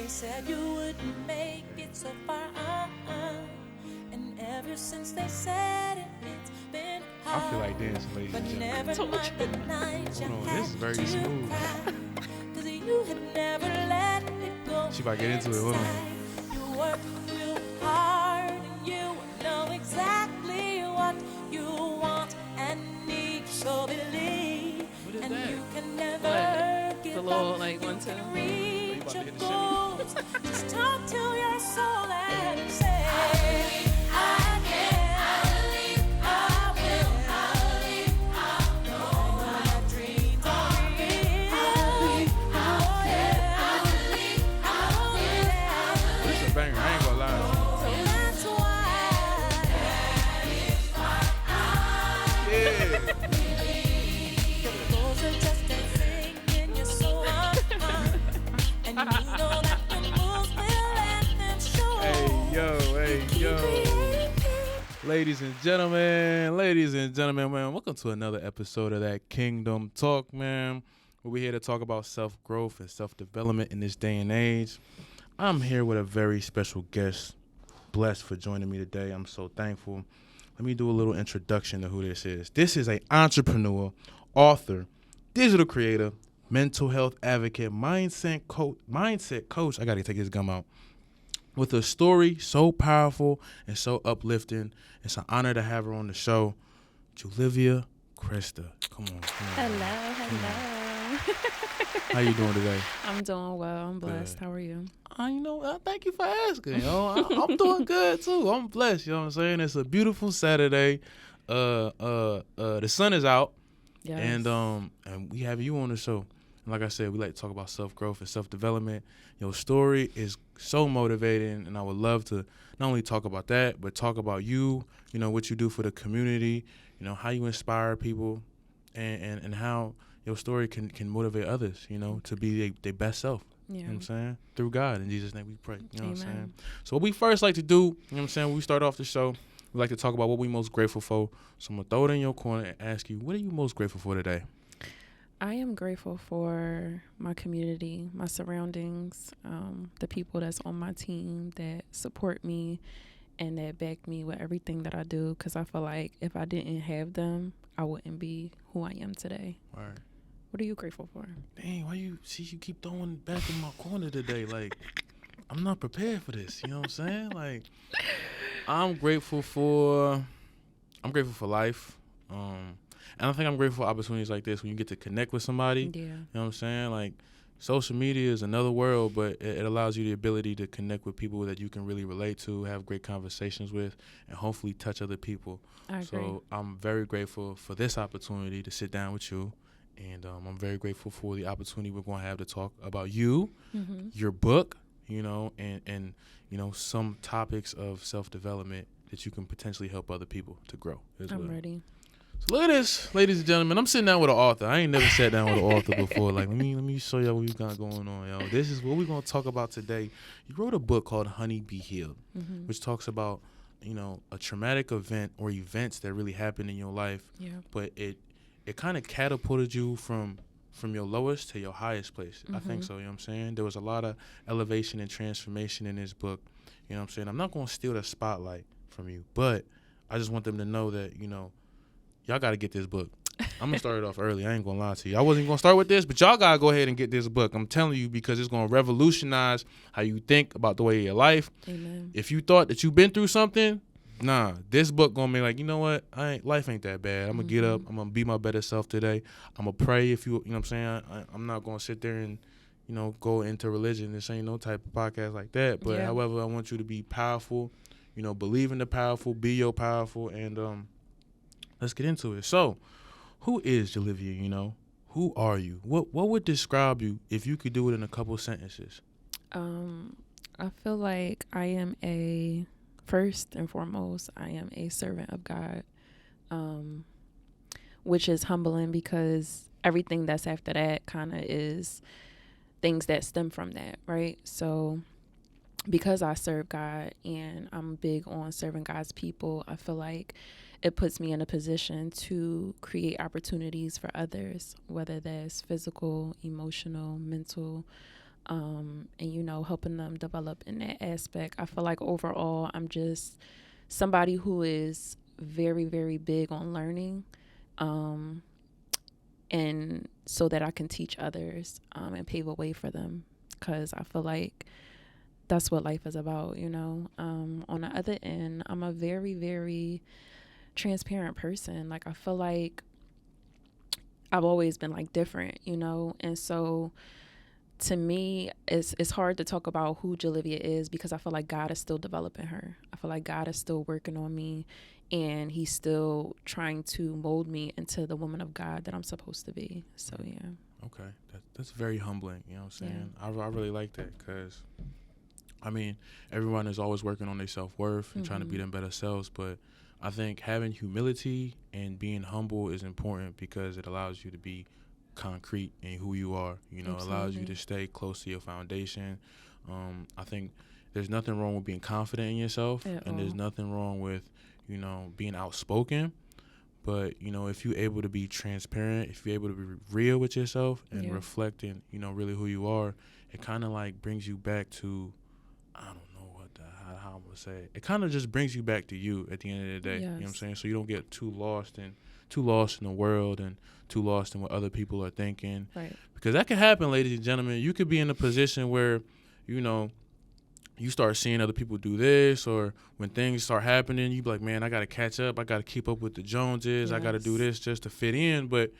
They said you wouldn't make it so far, and ever since they said it, it's been hard. I feel like dancing, ladies But and gentlemen. never mind the night you Hold on, had this is very to smooth. cry, 'cause you had never let it go. She about to get into it. Hold on. You worked real hard and you know exactly what you want and need. So believe, What is and that? you can never What? give The little, up. like, You 1, 2? can You reach about to your hit the shimmy? goals. Just talk to your soul and say, I can. I will. I know my dreams are real. Oh yeah. Oh yeah. This is a banger. I ain't gonna lie. So that's why. Yeah. Those are just dancing in your soul. And you know that your moves will let them show. Hey, yo. Ladies and gentlemen, man, welcome to another episode of that Kingdom Talk, man. Where we're here to talk about self-growth and self-development in this day and age. I'm here with a very special guest. Blessed for joining me today. I'm so thankful. Let me do a little introduction to who this is. This is an entrepreneur, author, digital creator, mental health advocate, mindset coach. I got to take his gum out. With a story so powerful and so uplifting, it's an honor to have her on the show, Julivia Christa. Come on. Hello. How you doing today? I'm doing well. I'm blessed. Good. How are you? Thank you for asking. I'm doing good too. I'm blessed. You know what I'm saying? It's a beautiful Saturday. The sun is out, Yes. and we have you on the show. And like I said, we like to talk about self-growth and self-development. Your story is so motivating, and I would love to not only talk about that, but talk about you. You know what you do for the community. You know how you inspire people, and how your story can motivate others. You know to be their best self. Yeah. You know what I'm saying? Through God. In Jesus' name we pray. You know what I'm Amen. saying? So what we first like to do, you know what I'm saying, when we start off the show, we like to talk about what we most grateful for. So I'm going to throw it in your corner and ask you, what are you most grateful for today? I am grateful for my community, my surroundings, the people that's on my team that support me and that back me with everything that I do. Because I feel like if I didn't have them, I wouldn't be who I am today. All right. What are you grateful for? Dang, why you keep throwing back in my corner today? Like, I'm not prepared for this. You know what I'm saying? Like, I'm grateful for life. And I think I'm grateful for opportunities like this when you get to connect with somebody. Yeah. You know what I'm saying? Like, social media is another world, but it allows you the ability to connect with people that you can really relate to, have great conversations with, and hopefully touch other people. I agree. So I'm very grateful for this opportunity to sit down with you. And I'm very grateful for the opportunity we're going to have to talk about you, your book, you know, and you know, some topics of self-development that you can potentially help other people to grow as well. I'm ready. So look at this, ladies and gentlemen. I'm sitting down with an author. I ain't never sat down with an author before. Like, let me show y'all what we got going on, yo. This is what we're going to talk about today. You wrote a book called Honey Be Healed, which talks about, you know, a traumatic event or events that really happened in your life. Yeah. But it kind of catapulted you from your lowest to your highest place. I think so, you know what I'm saying? There was a lot of elevation and transformation in this book. You know what I'm saying? I'm not going to steal the spotlight from you, but I just want them to know that, you know, y'all got to get this book. I'm going to start it off early. I ain't going to lie to you. I wasn't going to start with this, but y'all got to go ahead and get this book. I'm telling you, because it's going to revolutionize how you think about the way of your life. Amen. If you thought that you've been through something, nah, this book gonna be like, you know what? Life ain't that bad. I'm gonna get up. I'm gonna be my better self today. I'm gonna pray. You know what I'm saying? I'm not gonna sit there and, you know, go into religion. This ain't no type of podcast like that. But however, I want you to be powerful. You know, believe in the powerful. Be your powerful. And let's get into it. So, who is Julivia? You know, who are you? What would describe you if you could do it in a couple sentences? I feel like first and foremost, I am a servant of God, which is humbling because everything that's after that kind of is things that stem from that, right? So because I serve God and I'm big on serving God's people, I feel like it puts me in a position to create opportunities for others, whether that's physical, emotional, mental, and, you know, helping them develop in that aspect. I feel like overall, I'm just somebody who is very, very big on learning, and so that I can teach others, and pave a way for them, because I feel like that's what life is about, you know. On the other end, I'm a very, very transparent person. Like, I feel like I've always been like different, you know, and so to me, it's hard to talk about who Julivia is, because I feel like God is still developing her. I feel like God is still working on me, and he's still trying to mold me into the woman of God that I'm supposed to be. So, yeah. Okay. That's very humbling. You know what I'm saying? I really like that, because, I mean, everyone is always working on their self-worth and trying to be them better selves. But I think having humility and being humble is important, because it allows you to be concrete in who you are. You know, Absolutely. allows you to stay close to your foundation. I think there's nothing wrong with being confident in yourself, At and there's all. nothing wrong with, you know, being outspoken. But, you know, if you're able to be transparent, if you're able to be real with yourself and Yeah. reflecting, you know, really who you are, it kind of like brings you back to, I don't know how I'm gonna say it. It kind of just brings you back to you at the end of the day. You know what I'm Yes. saying? So you don't get too lost in the world, and too lost in what other people are thinking. Right. Because that can happen, ladies and gentlemen. You could be in a position where, you know, you start seeing other people do this, or when things start happening, you be like, man, I got to catch up. I got to keep up with the Joneses. I got to do Yes. this just to fit in. But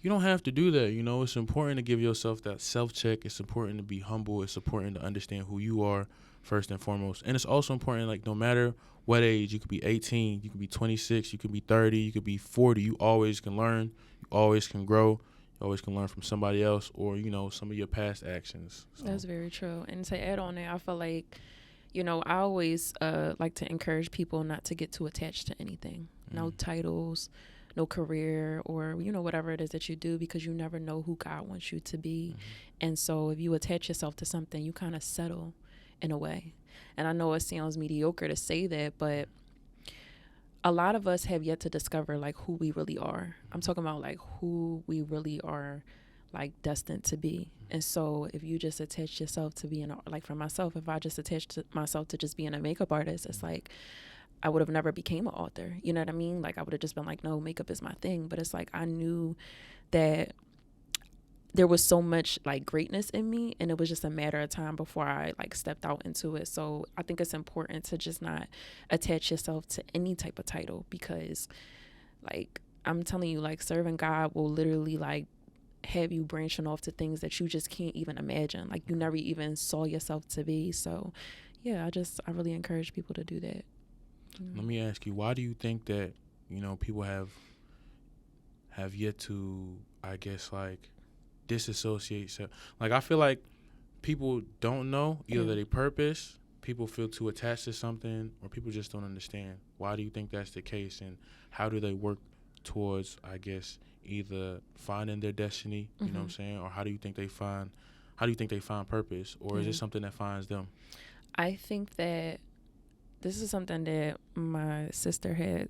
you don't have to do that. You know, it's important to give yourself that self-check. It's important to be humble. It's important to understand who you are first and foremost. And it's also important, like, no matter what age, you could be 18, you could be 26, you could be 30, you could be 40. You always can learn. You always can grow. You always can learn from somebody else, or, you know, some of your past actions. So. That's very true. And to add on that, I feel like, you know, I always like to encourage people not to get too attached to anything. No titles, no career, or, you know, whatever it is that you do, because you never know who God wants you to be. And so if you attach yourself to something, you kind of settle in a way. And I know it sounds mediocre to say that, but a lot of us have yet to discover like who we really are. I'm talking about like who we really are, like destined to be. And so if you just attach yourself to being, like for myself, if I just attached myself to just being a makeup artist, it's like I would have never became an author. You know what I mean? Like I would have just been like, no, makeup is my thing. But it's like I knew that there was so much like greatness in me, and it was just a matter of time before I like stepped out into it. So I think it's important to just not attach yourself to any type of title, because like I'm telling you, like serving God will literally like have you branching off to things that you just can't even imagine, like you never even saw yourself to be. So yeah, I really encourage people to do that. Let me ask you, why do you think that, you know, people have yet to, I guess, like disassociate? So, like, I feel like people don't know either that they purpose, people feel too attached to something, or people just don't understand. Why do you think that's the case, and how do they work towards, I guess, either finding their destiny, you know what I'm saying, or how do you think they find purpose, or is it something that finds them? I think that this is something that my sister had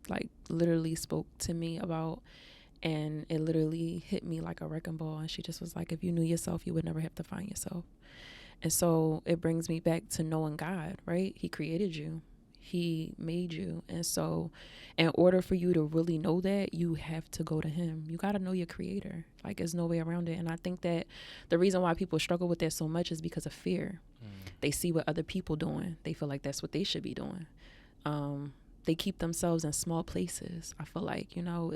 like literally spoke to me about, and it literally hit me like a wrecking ball. And she just was like, if you knew yourself, you would never have to find yourself. And so it brings me back to knowing God, right? He created you. He made you. And so in order for you to really know that, you have to go to him. You got to know your creator. Like there's no way around it. And I think that the reason why people struggle with that so much is because of fear. They see what other people doing. They feel like that's what they should be doing. They keep themselves in small places. I feel like, you know,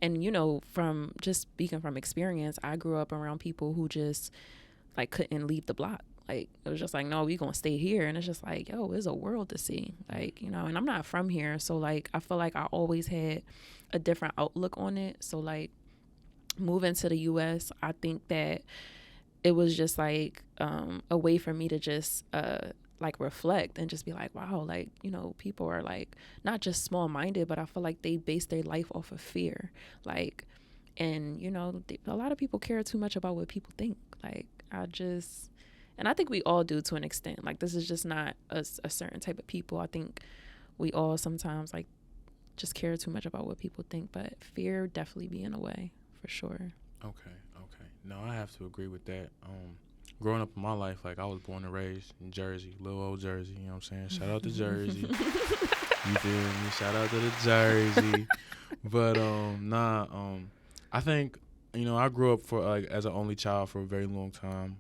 and you know, from just speaking from experience, I grew up around people who just like couldn't leave the block. Like it was just like, no, we gonna stay here. And it's just like, yo, there's a world to see. Like, you know, and I'm not from here, so like I feel like I always had a different outlook on it. So like moving to the US, I think that it was just like a way for me to just like reflect and just be like, wow, like, you know, people are like not just small minded, but I feel like they base their life off of fear. Like, and you know, a lot of people care too much about what people think. Like and I think we all do to an extent. Like this is just not a certain type of people. I think we all sometimes like just care too much about what people think, but fear definitely be in a way for sure. Okay. No, I have to agree with that. growing up in my life, like I was born and raised in Jersey, little old Jersey. You know what I'm saying? Shout out to Jersey. You feel me? Shout out to the Jersey. But I think, you know, I grew up for like as an only child for a very long time,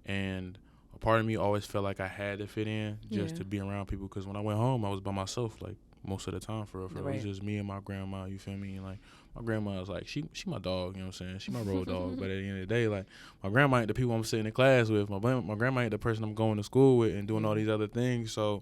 and a part of me always felt like I had to fit in just to be around people. Because when I went home, I was by myself like most of the time for real. It was just me and my grandma. You feel me? And like my grandma was like she my dog. You know what I'm saying? She my road dog. But at the end of the day, like my grandma ain't the people I'm sitting in class with. My grandma ain't the person I'm going to school with and doing all these other things. So,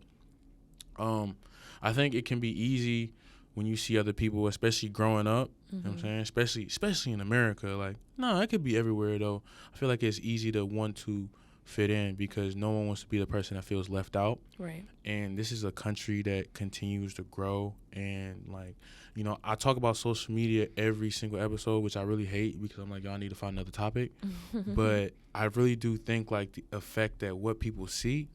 I think it can be easy when you see other people, especially growing up, you know what I'm saying? Especially in America. Like, no, it could be everywhere, though. I feel like it's easy to want to fit in because no one wants to be the person that feels left out. Right. And this is a country that continues to grow. And, like, you know, I talk about social media every single episode, which I really hate because I'm like, y'all need to find another topic. But I really do think, like, the effect that what people see,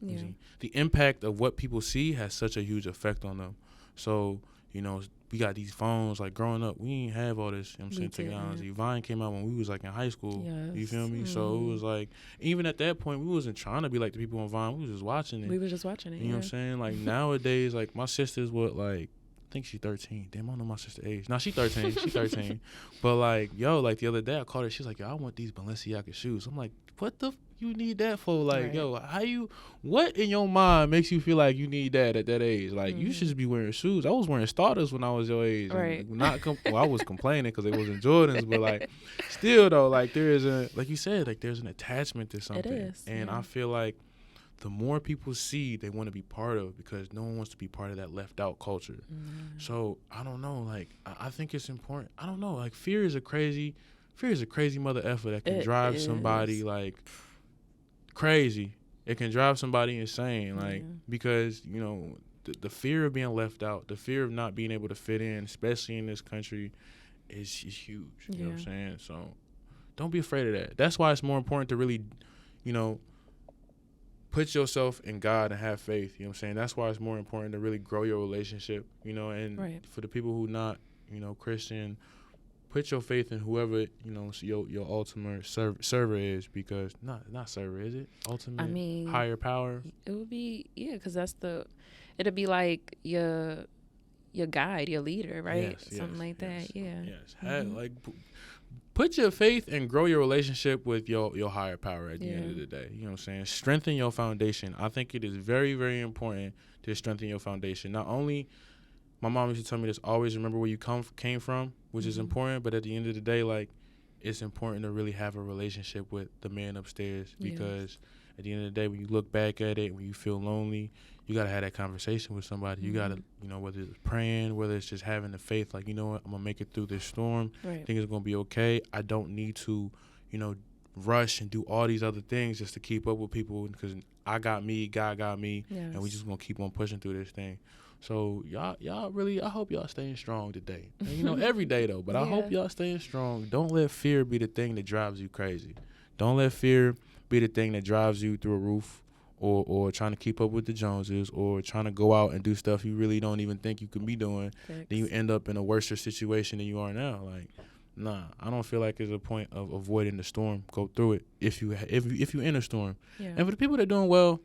the impact of what people see has such a huge effect on them. So, you know, we got these phones. Like, growing up, we didn't have all this, you know what I'm saying, technology. Vine came out when we was, like, in high school. Yes. You feel me? So it was, like, even at that point, we wasn't trying to be like the people on Vine. We was just watching it. We were just watching it, You know what I'm saying? Like, nowadays, like, my sister's what, like, I think she's 13. Damn, I don't know my sister's age. No, she 13. She 13. But, like, yo, like, the other day, I called her. She's like, yo, I want these Balenciaga shoes. I'm like, what the you need that for? Like, yo, what in your mind makes you feel like you need that at that age? Like, you should just be wearing shoes. I was wearing starters when I was your age. Right. I was complaining because it wasn't Jordans, but, like, still, though, like, there is like you said, like, there's an attachment to something. It is. And I feel like the more people see, they want to be part of because no one wants to be part of that left out culture. So, I don't know. Like, I think it's important. I don't know. Like, fear is a crazy mother effer that can drive somebody, like, crazy. It can drive somebody insane, like, because, you know, the fear of being left out, the fear of not being able to fit in, especially in this country, is huge. You know what I'm saying? So don't be afraid of that. That's why it's more important to really, you know, put yourself in God and have faith. You know what I'm saying? That's why it's more important to really grow your relationship, you know, and for the people who not, you know, Christian, put your faith in whoever, you know, your ultimate server is, because not server, is it? Ultimate, higher power. It would be, because it'd be like your guide, your leader, right? Something like that. Yes. Like, put your faith and grow your relationship with your higher power at the end of the day. You know what I'm saying? Strengthen your foundation. I think it is very, very important to strengthen your foundation. Not only, my mom used to tell me this, always remember where you came from, which is important, but at the end of the day, like, it's important to really have a relationship with the man upstairs, because at the end of the day, when you look back at it, when you feel lonely, you got to have that conversation with somebody. You got to, you know, whether it's praying, whether it's just having the faith, like, you know what, I'm going to make it through this storm. I think it's going to be okay. I don't need to, you know, rush and do all these other things just to keep up with people, because I got me, God got me, and we just going to keep on pushing through this thing. So y'all really, I hope y'all staying strong today. And, you know, every day though, but I hope y'all staying strong. Don't let fear be the thing that drives you crazy. Don't let fear be the thing that drives you through a roof, or trying to keep up with the Joneses, or trying to go out and do stuff you really don't even think you can be doing. Then you end up in a worse situation than you are now. Like, nah, I don't feel like there's a point of avoiding the storm. Go through it if you're in a storm. And for the people that are doing well,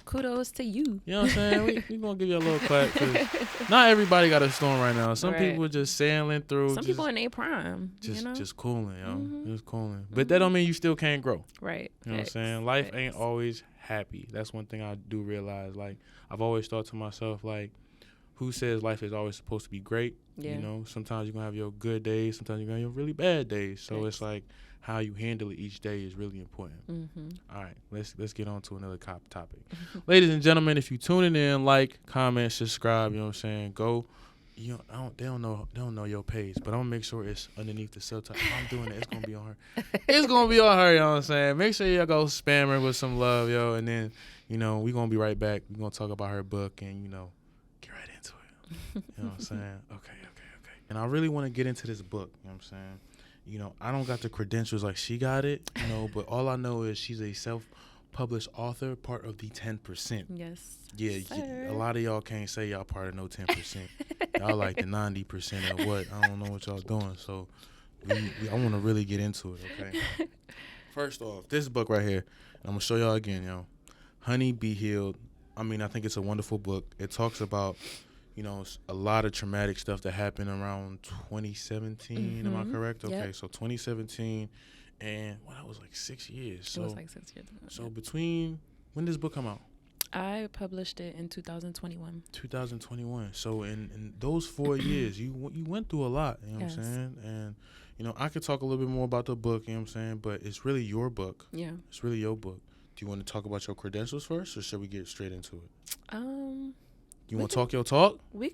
kudos to you. You know what I'm saying? we gonna give you a little clap, because not everybody got a storm right now. Some people just sailing through. Some people in their prime. Just cooling, yo. Just cooling. But that don't mean you still can't grow. Right. You know what I'm saying? Life ain't always happy. That's one thing I do realize. Like, I've always thought to myself, like, who says life is always supposed to be great? You know, sometimes you're gonna have your good days, sometimes you're gonna have your really bad days. So it's like, how you handle it each day is really important. All right, let's get on to another topic. Ladies and gentlemen, if you tuning in, like, comment, subscribe. You know what I'm saying? Go. You know, they don't know your page, but I'm gonna make sure it's underneath the subtitle. I'm doing it. It's gonna be on her. It's gonna be on her. You know what I'm saying? Make sure y'all go spam her with some love, yo. And then, you know, we gonna be right back. We gonna talk about her book and, you know, get right into it. You know what I'm saying? Okay. And I really want to get into this book. You know what I'm saying? You know, I don't got the credentials like she got it, you know, but all I know is she's a self-published author, part of the 10%. Yes. Yeah, a lot of y'all can't say y'all part of no 10%. Y'all like the 90% of what? I don't know what y'all doing. So I want to really get into it, okay? First off, this book right here, I'm gonna show y'all again, yo. Honey, Be Healed. I mean, I think it's a wonderful book. It talks about, a lot of traumatic stuff that happened around 2017. Am I correct? Okay, Yep. so 2017, and that was like 6 years. So It was like 6 years ago. So between when did this book come out? I published it in 2021. 2021. So in those 4 years, you went through a lot. You know what I'm Yes. saying? And I could talk a little bit more about the book. You know what I'm saying? But it's really your book. Yeah. It's really your book. Do you want to talk about your credentials first, or should we get straight into it? You want to talk your talk? You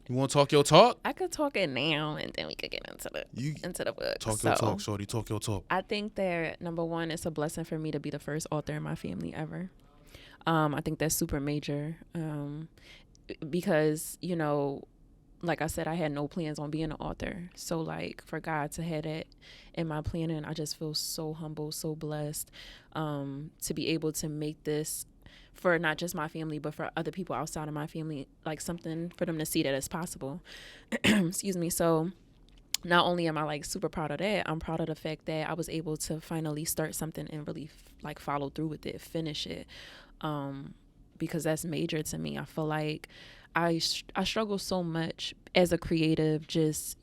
want to talk your talk? I could talk it now, and then we could get into the book. Talk your talk, shorty. Talk your talk. I think that, number one, it's a blessing for me to be the first author in my family ever. I think that's super major, because, like I said, I had no plans on being an author. So, like, for God to have that in my planning, I just feel so humble, so blessed, to be able to make this for not just my family, but for other people outside of my family, like something for them to see that it's possible. Excuse me. So not only am I like super proud of that, I'm proud of the fact that I was able to finally start something and really like follow through with it, finish it. Because that's major to me. I feel like I struggle so much as a creative, just,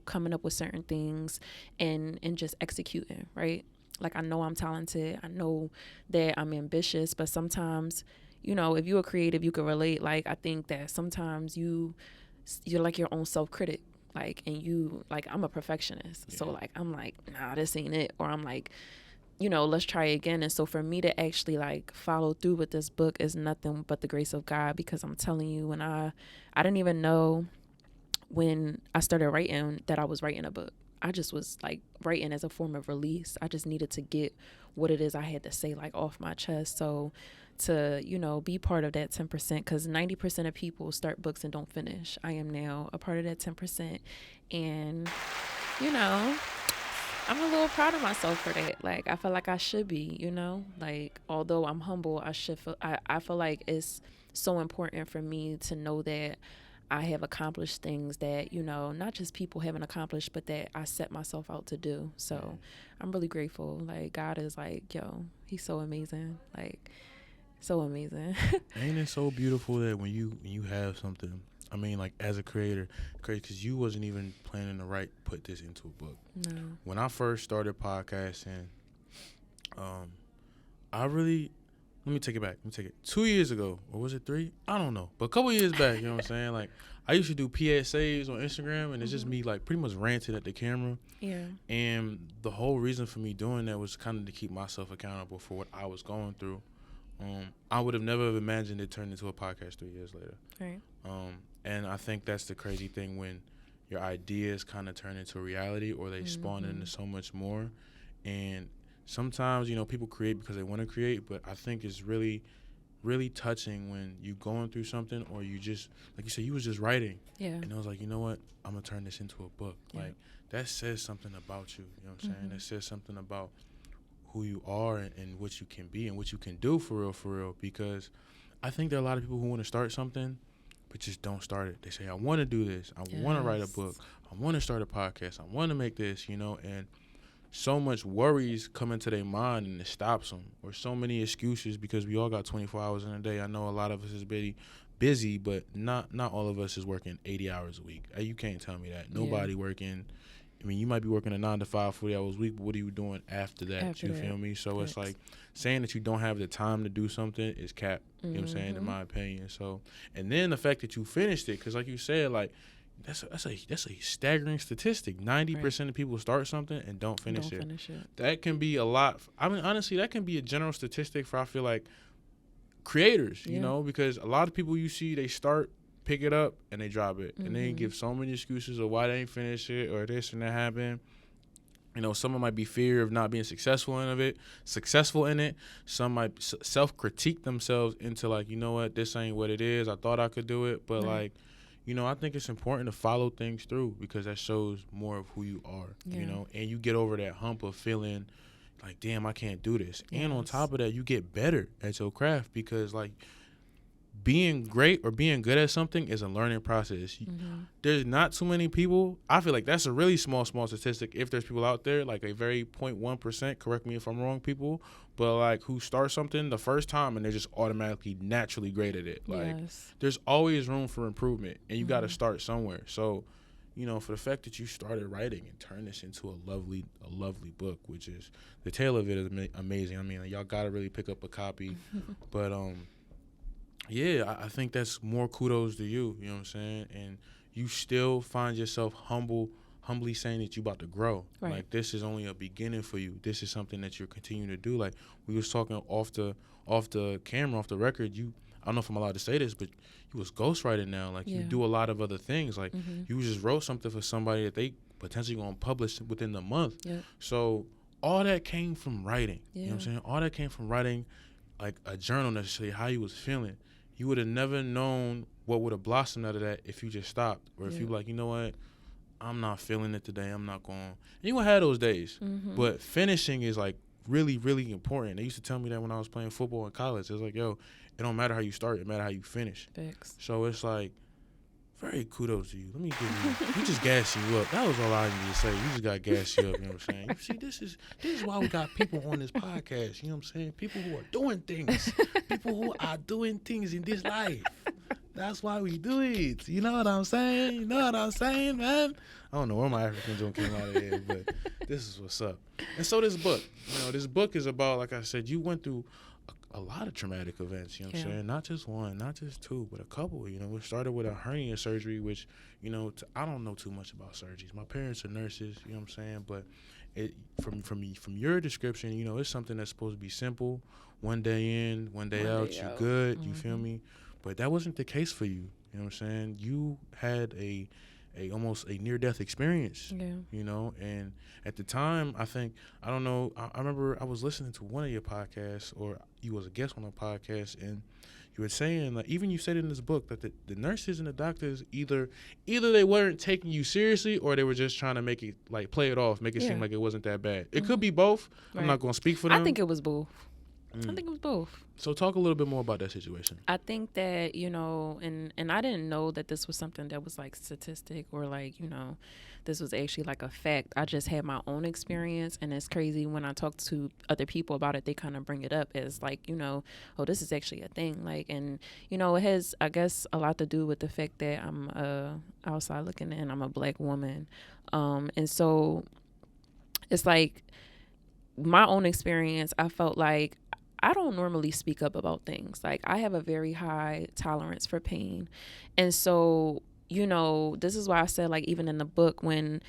coming up with certain things and just executing, right? Like, I know I'm talented. I know that I'm ambitious, but sometimes, if you're a creative, you can relate. Like, I think that sometimes you're like your own self-critic, like, and I'm a perfectionist. Yeah. So like, I'm like, nah, this ain't it. Or I'm like, let's try again. And so for me to actually like follow through with this book is nothing but the grace of God, because I'm telling you, when I didn't even know when I started writing that I was writing a book. I just was like writing as a form of release. I just needed to get what it is I had to say like off my chest. So to, be part of that 10%, because 90% of people start books and don't finish. I am now a part of that 10%. And, I'm a little proud of myself for that. Like, I feel like I should be, like, although I'm humble, I feel like it's so important for me to know that I have accomplished things that, not just people haven't accomplished, but that I set myself out to do. So I'm really grateful. Like, God is like, yo, he's so amazing. Like, so amazing. Ain't it so beautiful that when you have something, I mean, like, as a creator, because you wasn't even planning to put this into a book. No. When I first started podcasting, let me take it back. 2 years ago, or was it 3? I don't know. But a couple years back, you know what I'm saying? Like, I used to do PSAs on Instagram, and it's just me, like, pretty much ranting at the camera. Yeah. And the whole reason for me doing that was kind of to keep myself accountable for what I was going through. I would have never imagined it turned into a podcast 3 years later. Right. And I think that's the crazy thing, when your ideas kind of turn into reality, or they spawn into so much more. And sometimes, people create because they want to create, but I think it's really, really touching when you going through something, or you just, like you said, you was just writing. Yeah. And I was like, you know what? I'm going to turn this into a book. Yeah. Like, that says something about you. You know what I'm saying? That says something about who you are and what you can be and what you can do for real. Because I think there are a lot of people who want to start something, but just don't start it. They say, I want to do this. I want to write a book. I want to start a podcast. I want to make this, and so much worries come into their mind and it stops them, or so many excuses, because we all got 24 hours in a day. I know a lot of us is busy, but not all of us is working 80 hours a week. You can't tell me that. Nobody working. I mean, you might be working a 9 to 5, 40 hours a week, but what are you doing after that? Feel me? So it's like saying that you don't have the time to do something is cap. You know what I'm saying? In my opinion. So, and then the fact that you finished it, because like you said, like, that's a staggering statistic. 90% of people start something and don't finish it. That can be a lot. I mean, honestly, that can be a general statistic for, I feel like, creators, because a lot of people you see, they start, pick it up, and they drop it. And they give so many excuses of why they ain't finish it, or this and that happened. Some might be fear of not being successful in it. Some might self-critique themselves into, like, you know what, this ain't what it is. I thought I could do it. But, like, I think it's important to follow things through, because that shows more of who you are, and you get over that hump of feeling like, damn, I can't do this. Yes. And on top of that, you get better at your craft, because, like, being great or being good at something is a learning process. There's not too many people. I feel like that's a really small statistic. If there's people out there, like a very 0.1%, correct me if I'm wrong, people, but like who start something the first time and they're just automatically naturally great at it. Like there's always room for improvement, and you got to start somewhere. So, you know, for the fact that you started writing and turned this into a lovely book, which is the tale of it is amazing. I mean, y'all got to really pick up a copy, but yeah, I think that's more kudos to you. You know what I'm saying? And you still find yourself humbly saying that you about to grow. Right. Like this is only a beginning for you. This is something that you're continuing to do. Like we was talking off the camera, off the record. I don't know if I'm allowed to say this, but you was ghostwriting now. Like you do a lot of other things. Like you just wrote something for somebody that they potentially gonna publish within the month. Yep. So all that came from writing. You know what I'm saying? All that came from writing, like a journal necessarily, how you was feeling. You would have never known what would have blossomed out of that if you just stopped. Or if you were like, you know what, I'm not feeling it today. I'm not going. And you're going to have those days. But finishing is like really, really important. They used to tell me that when I was playing football in college. It was like, yo, it don't matter how you start. It matter how you finish. Thanks. So it's like, very kudos to you. Let me give you, we just gas you up. That was all I needed to say. We just got to gas you up, you know what I'm saying? You see, this is why we got people on this podcast, you know what I'm saying? People who are doing things. People who are doing things in this life. That's why we do it. You know what I'm saying? You know what I'm saying, man? I don't know where my African joke came out of here, but this is what's up. And so this book, you know, this book is about, like I said, you went through a lot of traumatic events, you know what I'm saying? Not just one, not just two, but a couple. You know, it started with a hernia surgery, which, you know, I don't know too much about surgeries. My parents are nurses, you know what I'm saying? But it from your description, you know, it's something that's supposed to be simple. One day in, one day out, you're good, you feel me? But that wasn't the case for you, you know what I'm saying? You had a almost a near-death experience, you know, and at the time, I don't know, I remember I was listening to one of your podcasts, or you was a guest on a podcast, and you were saying, like, even you said in this book that the nurses and the doctors, either they weren't taking you seriously, or they were just trying to make it, like, play it off, make it seem like it wasn't that bad. It could be both. Right. I'm not going to speak for them. I think it was both. I think it was both. So talk a little bit more about that situation. I think that, you know, and I didn't know that this was something that was like statistic or like, you know, this was actually like a fact. I just had my own experience, and it's crazy when I talk to other people about it, they kind of bring it up as like, you know, oh, this is actually a thing. Like, and, you know, it has, I guess, a lot to do with the fact that I'm outside looking in, I'm a Black woman. And so it's like my own experience, I felt like I don't normally speak up about things. Like, I have a very high tolerance for pain. And so, you know, this is why I said, like, even in the book, when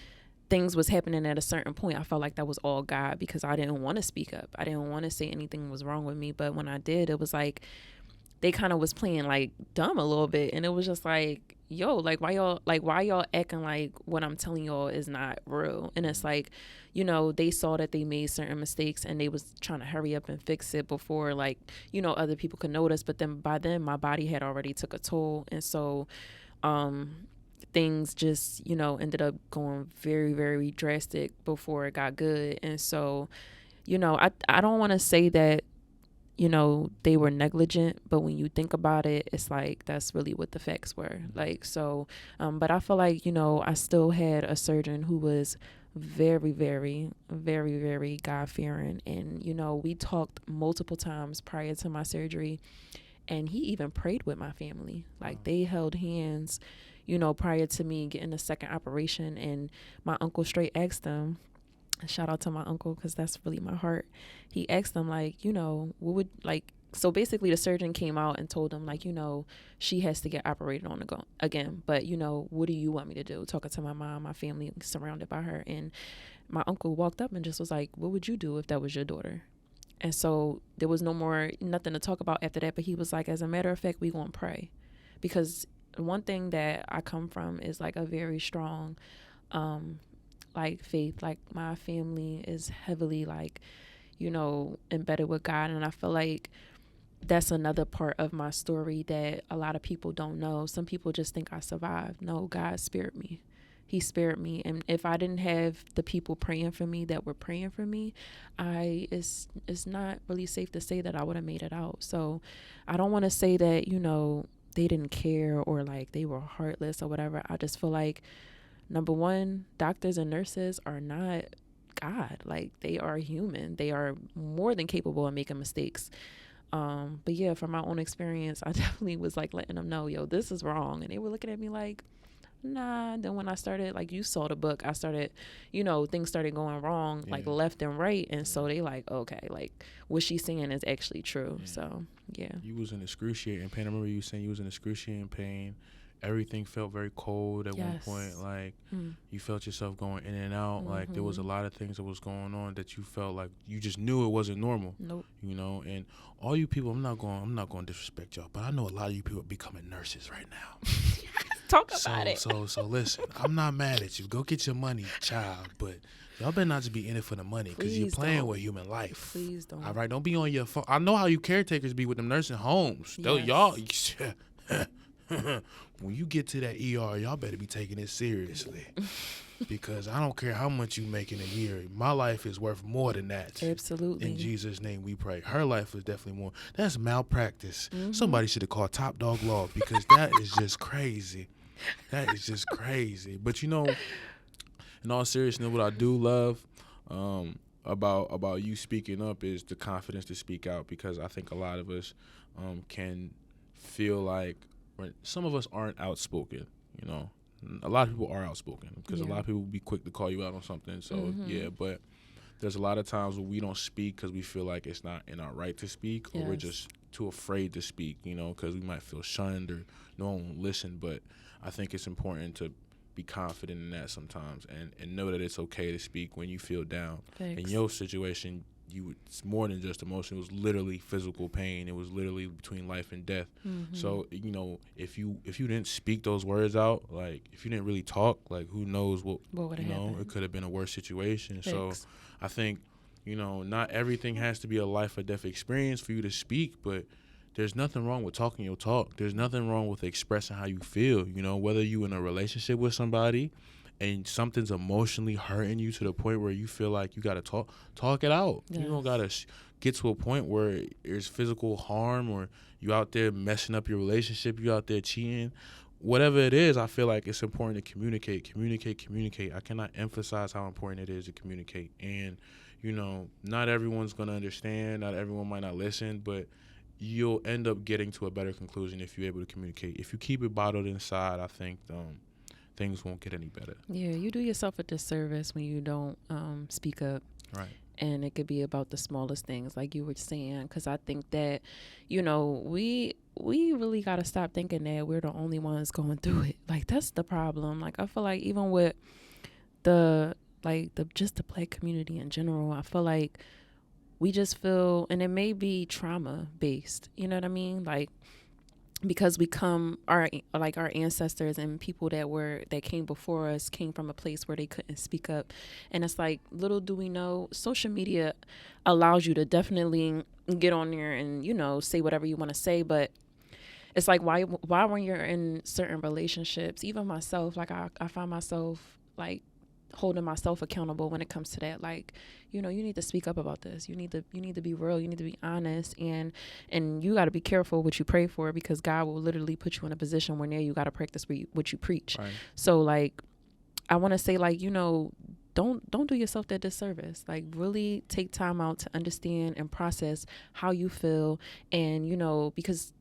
things was happening at a certain point, I felt like that was all God, because I didn't want to speak up. I didn't want to say anything was wrong with me. But when I did, it was like they kind of was playing like dumb a little bit. And it was just like, yo, like, why y'all acting like what I'm telling y'all is not real? And it's like, you know, they saw that they made certain mistakes, and they was trying to hurry up and fix it before, like, you know, other people could notice. But then by then my body had already took a toll. And so things just, you know, ended up going very, very drastic before it got good. And so, you know, I don't want to say that, you know, they were negligent, but when you think about it, it's like that's really what the facts were. Like, so, but I feel like, you know, I still had a surgeon who was very, very, very, very God-fearing. And, you know, we talked multiple times prior to my surgery, and he even prayed with my family. Like, they held hands, you know, prior to me getting the second operation. And my uncle straight asked them, shout out to my uncle, because that's really my heart. He asked them, like, you know, what would, like, so basically the surgeon came out and told them, like, you know, she has to get operated on again. But, you know, what do you want me to do? Talking to my mom, my family surrounded by her. And my uncle walked up and just was like, what would you do if that was your daughter? And so there was nothing to talk about after that. But he was like, as a matter of fact, we gonna pray. Because one thing that I come from is like a very strong, like, faith. Like, my family is heavily, like, you know, embedded with God. And I feel like that's another part of my story that a lot of people don't know. Some people just think I survived. No, God spared me. he spared me. And if I didn't have the people praying for me that were praying for me, it's not really safe to say that I would have made it out. So I don't want to say that, they didn't care or like they were heartless or whatever. I just feel like, number one, doctors and nurses are not God. Like, they are human. They are more than capable of making mistakes. But yeah, from my own experience, I definitely was like letting them know, yo, this is wrong. And they were looking at me like, nah. Then when I started, like, you saw the book, I started, things started going wrong, like left and right. And so they like, okay, like what she's saying is actually true. So yeah. You was in excruciating pain. I remember you saying you was in excruciating pain. Everything felt very cold at one point. Like, you felt yourself going in and out. Like, there was a lot of things that was going on that you felt like you just knew it wasn't normal. Nope. And all you people, I'm not going to disrespect y'all, but I know a lot of you people are becoming nurses right now. Talk about it. So listen, I'm not mad at you. Go get your money, child, but y'all better not just be in it for the money, because you're playing with human life. Please don't. All right, don't be on your phone. I know how you caretakers be with them nursing homes. Yes. Y'all, when you get to that ER, y'all better be taking it seriously, because I don't care how much you make in a year. My life is worth more than that. Absolutely. In Jesus' name we pray. Her life is definitely more. That's malpractice. Somebody should have called Top Dog Law, because that is just crazy. That is just crazy. But in all seriousness, what I do love about you speaking up is the confidence to speak out, because I think a lot of us can feel like some of us aren't outspoken. A lot of people are outspoken, because a lot of people will be quick to call you out on something. So but there's a lot of times where we don't speak because we feel like it's not in our right to speak, or we're just too afraid to speak, because we might feel shunned or no one will listen. But I think it's important to be confident in that sometimes, and know that it's okay to speak when you feel down. Thanks. In your situation, it's more than just emotion. It was literally physical pain. It was literally between life and death. So if you didn't speak those words out, like if you didn't really talk, like who knows what would happen. It could have been a worse situation. Thanks. So I think not everything has to be a life or death experience for you to speak, but there's nothing wrong with talking your talk. There's nothing wrong with expressing how you feel. Whether you in a relationship with somebody and something's emotionally hurting you to the point where you feel like you got to talk it out. Yes. You don't got to get to a point where there's physical harm, or you out there messing up your relationship, you out there cheating. Whatever it is, I feel like it's important to communicate. I cannot emphasize how important it is to communicate. And, not everyone's going to understand. Not everyone might not listen, but you'll end up getting to a better conclusion if you're able to communicate. If you keep it bottled inside, I think things won't get any better. Yeah, you do yourself a disservice when you don't speak up. Right. And it could be about the smallest things, like you were saying, because I think that, we really got to stop thinking that we're the only ones going through it. Like, that's the problem. Like, I feel like even with just the Black community in general, I feel like we just feel, and it may be trauma based, you know what I mean? Like, because our ancestors and people that came before us came from a place where they couldn't speak up. And it's like, little do we know, social media allows you to definitely get on there and, say whatever you want to say. But it's like, why when you're in certain relationships, even myself, like I find myself like holding myself accountable when it comes to that. Like, you need to speak up about this. You need to be real. You need to be honest, and you got to be careful what you pray for, because God will literally put you in a position where now you got to practice what you preach. Right. So like, I want to say, like, don't do yourself that disservice. Like, really take time out to understand and process how you feel, and because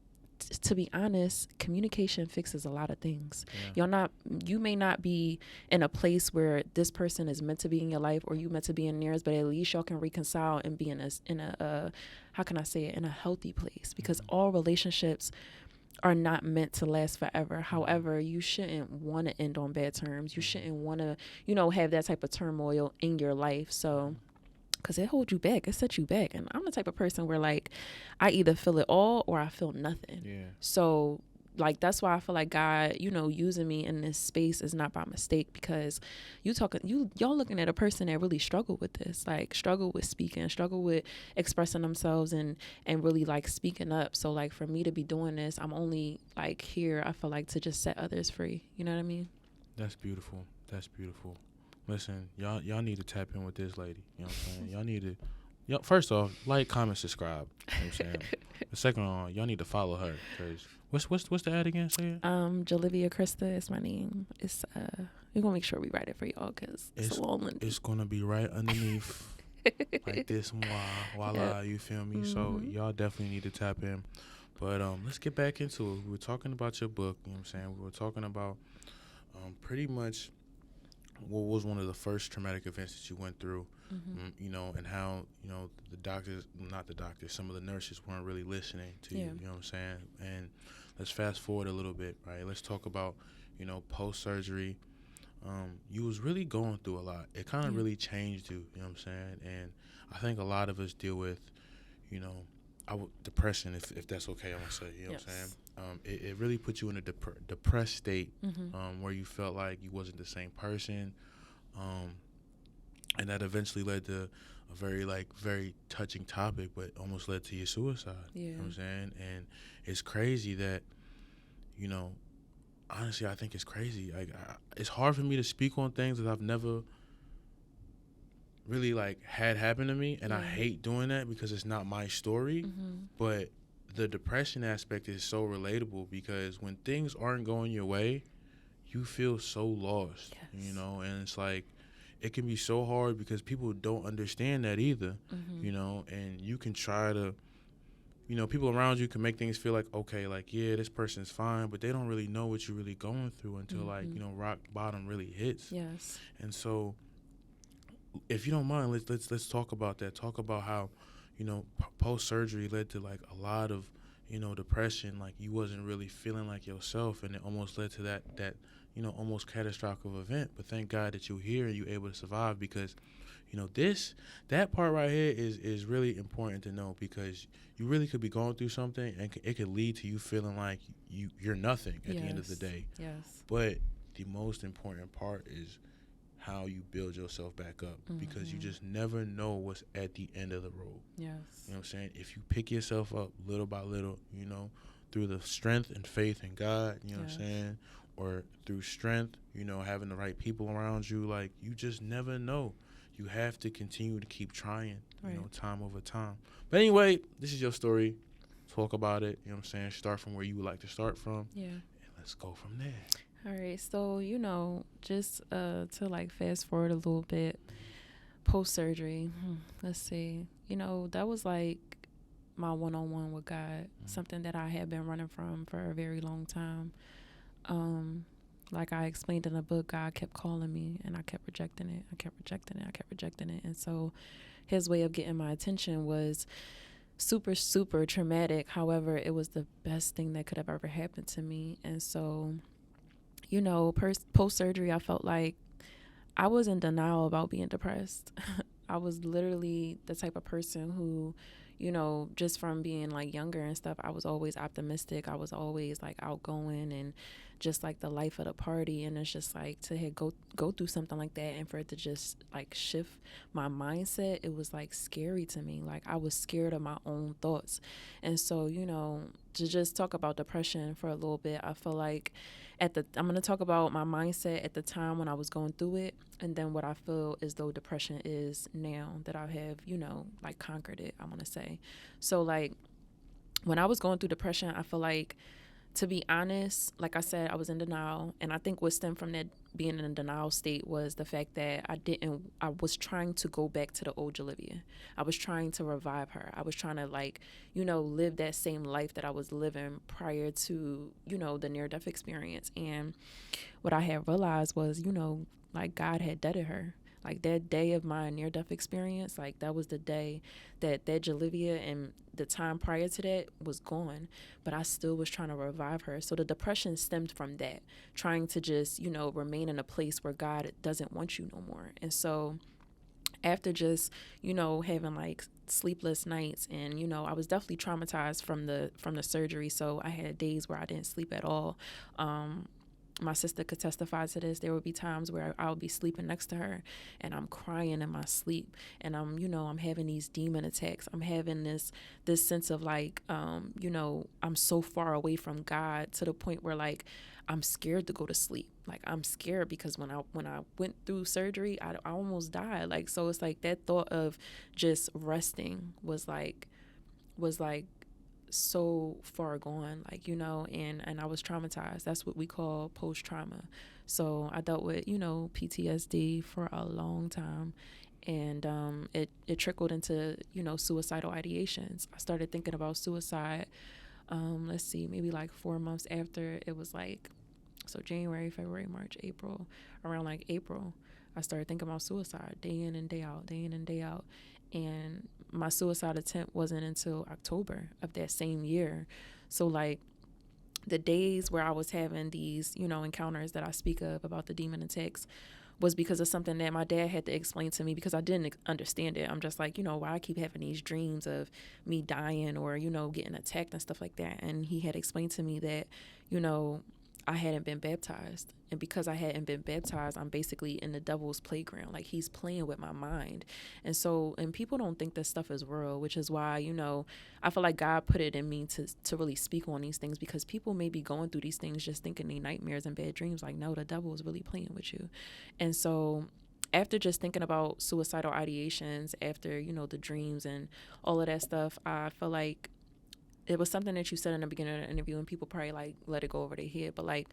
to be honest, communication fixes a lot of things. You may not be in a place where this person is meant to be in your life, or you meant to be in theirs, but at least y'all can reconcile and be in a how can I say it, in a healthy place, because all relationships are not meant to last forever. However, you shouldn't want to end on bad terms. You shouldn't want to, have that type of turmoil in your life. So, because it holds you back, it sets you back. And I'm the type of person where, like, I either feel it all or I feel nothing. Yeah. So, like, that's why I feel like God, using me in this space is not by mistake, because y'all looking at a person that really struggled with this, like, struggle with speaking, struggle with expressing themselves and really, like, speaking up. So, like, for me to be doing this, I'm only, like, here, I feel like, to just set others free. You know what I mean? That's beautiful. That's beautiful. Listen, y'all need to tap in with this lady. You know what I'm saying? Y'all need to. First off, like, comment, subscribe. You know what I'm saying? The second one, y'all need to follow her. Cause what's the ad again? Say it. Julivia Christa is my name. It's we're gonna make sure we write it for y'all because it's a long one. It's gonna be right underneath. Like this, voila, you feel me? So y'all definitely need to tap in. But let's get back into it. We were talking about your book, you know what I'm saying? We were talking about pretty much what was one of the first traumatic events that you went through, you know, and how, you know, some of the nurses weren't really listening to you, you know what I'm saying? And let's fast forward a little bit, right? Let's talk about, you know, post-surgery. You was really going through a lot. It kind of really changed you, you know what I'm saying? And I think a lot of us deal with, you know, depression, if that's okay, I'm going to say, you know what I'm saying? It really put you in a depressed state where you felt like you wasn't the same person. And that eventually led to a very touching topic, but almost led to your suicide. You know what I'm saying? And it's crazy that, you know, honestly, I think it's crazy. Like, it's hard for me to speak on things that I've never really had happen to me, and I hate doing that because it's not my story. But the depression aspect is so relatable because when things aren't going your way, you feel so lost. You know, and it's like it can be so hard because people don't understand that either. You know, and you can try to, you know, people around you can make things feel like, okay, like, yeah, this person's fine, but they don't really know what you're really going through until you know, rock bottom really hits. And so if you don't mind, let's talk about that. Talk about how, you know, post-surgery led to a lot of, you know, depression. Like, you wasn't really feeling like yourself, and it almost led to that you know, almost catastrophic event. But thank God that you're here and you're able to survive, because, you know, that part right here is really important to know, because you really could be going through something and it could lead to you feeling like you're nothing at the end of the day. But the most important part is how you build yourself back up, because you just never know what's at the end of the road. You know what I'm saying? If you pick yourself up little by little, you know, through the strength and faith in God, you know what I'm saying? Or through strength, you know, having the right people around you, like, you just never know. You have to continue to keep trying, you know, time over time. But anyway, this is your story. Talk about it, you know what I'm saying? Start from where you would like to start from. And let's go from there. All right. So, you know, just to fast forward a little bit, post-surgery, let's see. You know, that was my one-on-one with God, something that I had been running from for a very long time. Like I explained in the book, God kept calling me and I kept rejecting it. And so his way of getting my attention was super, super traumatic. However, it was the best thing that could have ever happened to me. And so, you know, post-surgery, I felt like I was in denial about being depressed. I was literally the type of person who, you know, just from being younger and stuff, I was always optimistic. I was always outgoing and just the life of the party. And it's just to go through something like that and for it to just shift my mindset, it was scary to me. I was scared of my own thoughts. And so, you know, to just talk about depression for a little bit, I feel like I'm going to talk about my mindset at the time when I was going through it, and then what I feel as though depression is now that I have, you know, conquered it, I want to say. So when I was going through depression, I feel like, to be honest, like I said, I was in denial. And I think what stemmed from that being in a denial state was the fact that I was trying to go back to the old Julivia. I was trying to revive her. I was trying to you know, live that same life that I was living prior to, you know, the near-death experience. And what I had realized was, you know, God had deaded her. That day of my near-death experience, that was the day that Julivia and the time prior to that was gone. But I still was trying to revive her. So the depression stemmed from that, trying to just, you know, remain in a place where God doesn't want you no more. And so after just, you know, having sleepless nights, and, you know, I was definitely traumatized from the surgery. So I had days where I didn't sleep at all. my sister could testify to this. There would be times where I'll be sleeping next to her and I'm crying in my sleep, and I'm having these demon attacks. I'm having this sense of like, I'm so far away from God to the point where like I'm scared to go to sleep. Like I'm scared because when I went through surgery, I almost died. Like, so it's like that thought of just resting was like so far gone, like, and I was traumatized. That's what we call post-trauma. So I dealt with, PTSD for a long time, and it trickled into, suicidal ideations. I started thinking about suicide, let's see, maybe like 4 months after. It was like, so January, February, March, April, around like April, I started thinking about suicide day in and day out, day in and day out. And my suicide attempt wasn't until October of that same year. So like the days where I was having these, encounters that I speak of about the demon attacks was because of something that my dad had to explain to me, because I didn't understand it. I'm just like, why I keep having these dreams of me dying or, getting attacked and stuff like that. And he had explained to me that, I hadn't been baptized. And because I hadn't been baptized, I'm basically in the devil's playground. Like he's playing with my mind. And people don't think this stuff is real, which is why, I feel like God put it in me to really speak on these things, because people may be going through these things just thinking they nightmares and bad dreams. Like, no, the devil is really playing with you. And so after just thinking about suicidal ideations, after, the dreams and all of that stuff, I feel like it was something that you said in the beginning of the interview, and people probably like let it go over their head, but like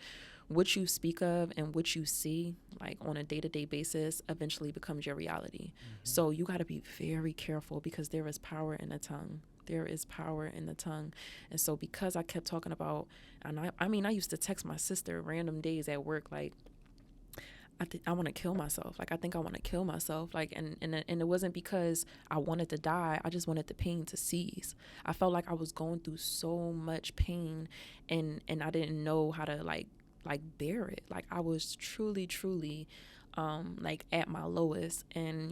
what you speak of and what you see like on a day-to-day basis eventually becomes your reality. Mm-hmm. So you got to be very careful, because there is power in the tongue. There is power in the tongue. And so because I kept talking about, and I used to text my sister random days at work, like, I want to kill myself. Like, I think I want to kill myself. Like, and it wasn't because I wanted to die. I just wanted the pain to cease. I felt like I was going through so much pain, and I didn't know how to like bear it. Like, I was truly, like at my lowest. And,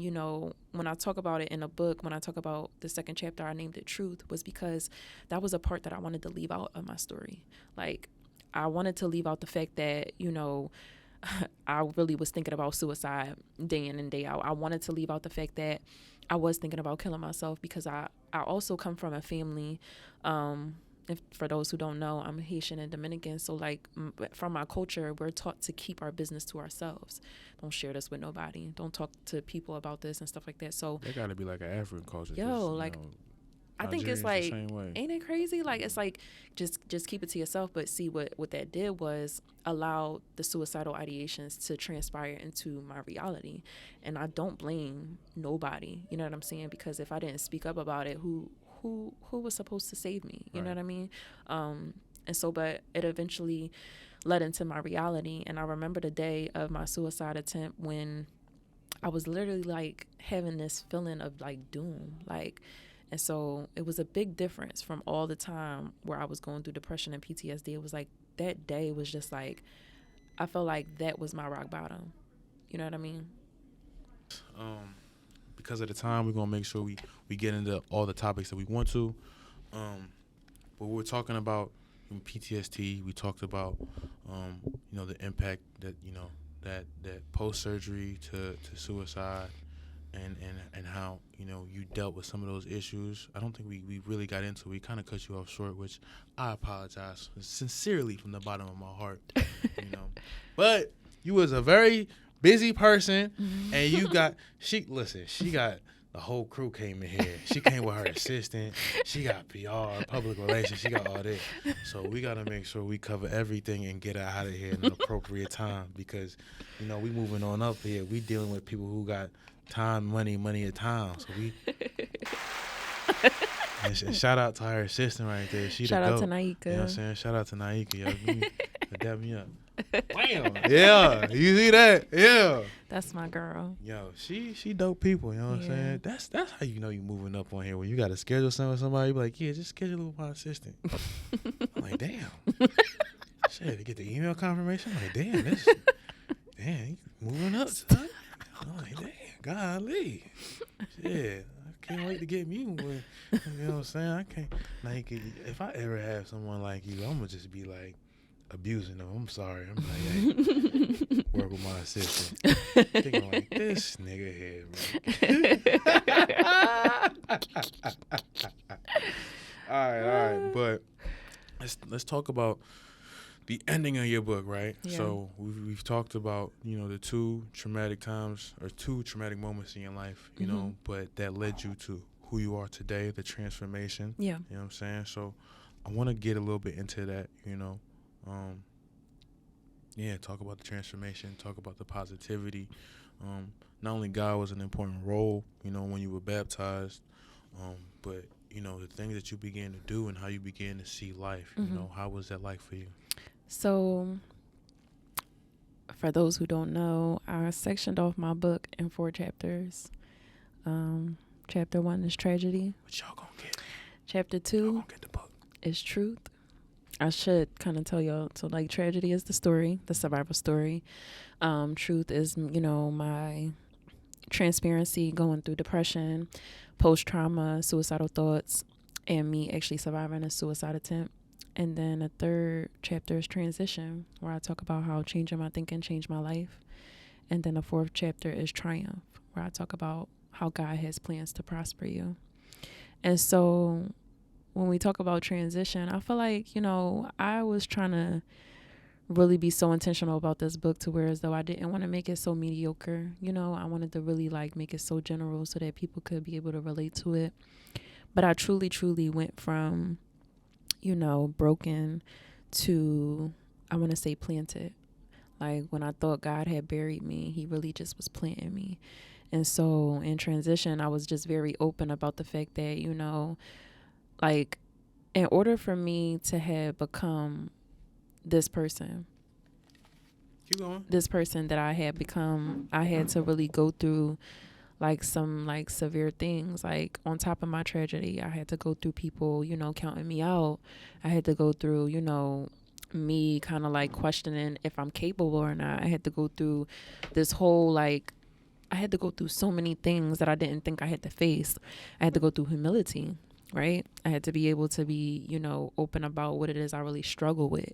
when I talk about it in a book, when I talk about the second chapter, I named it Truth, was because that was a part that I wanted to leave out of my story. Like, I wanted to leave out the fact that, I really was thinking about suicide day in and day out. I wanted to leave out the fact that I was thinking about killing myself, because I also come from a family, if for those who don't know, I'm Haitian and Dominican. So like from my culture, we're taught to keep our business to ourselves. Don't share this with nobody. Don't talk to people about this and stuff like that. So there gotta be like an African culture. I think it's like, ain't it crazy? Like, it's like, just keep it to yourself. But see, what that did was allow the suicidal ideations to transpire into my reality. And I don't blame nobody, you know what I'm saying? Because if I didn't speak up about it, who was supposed to save me? You know what I mean? And so, but it eventually led into my reality. And I remember the day of my suicide attempt when I was literally like having this feeling of like doom, like. And so it was a big difference from all the time where I was going through depression and PTSD. It was like that day was just like, I felt like that was my rock bottom. You know what I mean? Because of the time, we're going to make sure we get into all the topics that we want to. But we're talking about PTSD. We talked about, the impact that, that post-surgery to suicide. And how, you dealt with some of those issues. I don't think we really got into it. We kind of cut you off short, which I apologize sincerely from the bottom of my heart. But you was a very busy person, and she got the whole crew came in here. She came with her assistant. She got PR, public relations. She got all this. So we got to make sure we cover everything and get out of here in an appropriate time, because, we moving on up here. We dealing with people who got time, money and time. So we and shout out to her assistant right there. Shout out to Naika. You know what I'm saying? Shout out to Naika. Yo, dab me up. Bam. Yeah. You see that? Yeah. That's my girl. Yo, she dope people. You know what I'm saying? That's how you know you moving up on here. When you got to schedule something with somebody, you be like, yeah, just schedule it with my assistant. I'm like, damn. Shit, to get the email confirmation. I'm like, damn, you moving up, son. I'm like, damn. Golly. Shit. I can't wait to get me one. You know what I'm saying? I can't. Like, if I ever have someone like you, I'm going to just be like, abusing them. I'm sorry. I'm like, hey, work with my assistant. Thinking like, this nigga here, man. All right. But let's talk about the ending of your book, right? Yeah. So we've talked about, the two traumatic times or two traumatic moments in your life, you know, but that led you to who you are today, the transformation. Yeah. You know what I'm saying? So I want to get a little bit into that, talk about the transformation, talk about the positivity. Not only God was an important role, when you were baptized, but, the things that you began to do and how you began to see life, how was that like for you? So, for those who don't know, I sectioned off my book in 4 chapters. Chapter 1 is tragedy. What y'all gonna get? Chapter Y'all 2 gonna get the book. is truth. I should kind of tell y'all. So, like, tragedy is the story, the survival story. Truth is, my transparency going through depression, post-trauma, suicidal thoughts, and me actually surviving a suicide attempt. And then a 3rd chapter is transition, where I talk about how changing my thinking changed my life. And then the 4th chapter is triumph, where I talk about how God has plans to prosper you. And so when we talk about transition, I feel like, I was trying to really be so intentional about this book to where as though I didn't want to make it so mediocre. I wanted to really make it so general so that people could be able to relate to it. But I truly, truly went from, broken to, I want to say, planted. Like, when I thought God had buried me, he really just was planting me. And so in transition, I was just very open about the fact that, in order for me to have become this person, keep going. This person that I had become, I had to really go through some severe things. Like, on top of my tragedy, I had to go through people, counting me out. I had to go through, me kind of questioning if I'm capable or not. I had to go through this whole I had to go through so many things that I didn't think I had to face. I had to go through humility, right? I had to be able to be, open about what it is I really struggle with.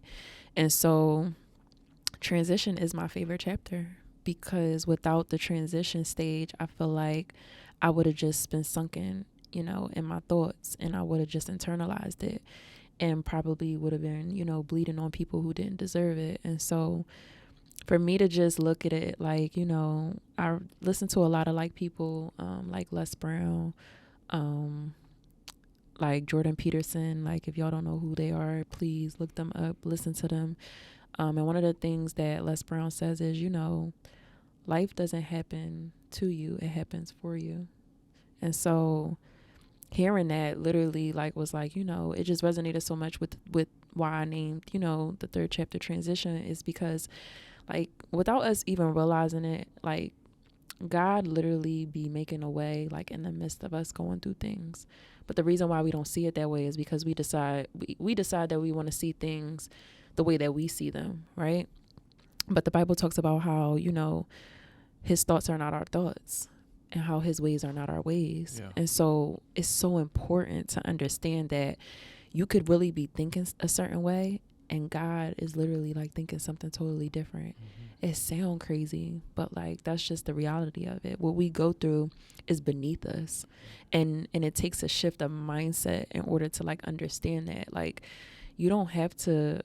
And so transition is my favorite chapter, because without the transition stage, I feel like I would have just been sunken, in my thoughts, and I would have just internalized it and probably would have been, bleeding on people who didn't deserve it. And so for me to just look at it I listen to a lot of people like Les Brown, like Jordan Peterson. If y'all don't know who they are, please look them up, listen to them. And one of the things that Les Brown says is, life doesn't happen to you, it happens for you. And so hearing that literally was it just resonated so much with why I named, the 3rd chapter transition, is because without us even realizing it, God literally be making a way in the midst of us going through things. But the reason why we don't see it that way is because we decide that we want to see things the way that we see them, right? But the Bible talks about how, his thoughts are not our thoughts, and how his ways are not our ways. Yeah. And so it's so important to understand that you could really be thinking a certain way, and God is literally thinking something totally different. Mm-hmm. It sounds crazy, but that's just the reality of it. What we go through is beneath us, and it takes a shift of mindset in order to understand that you don't have to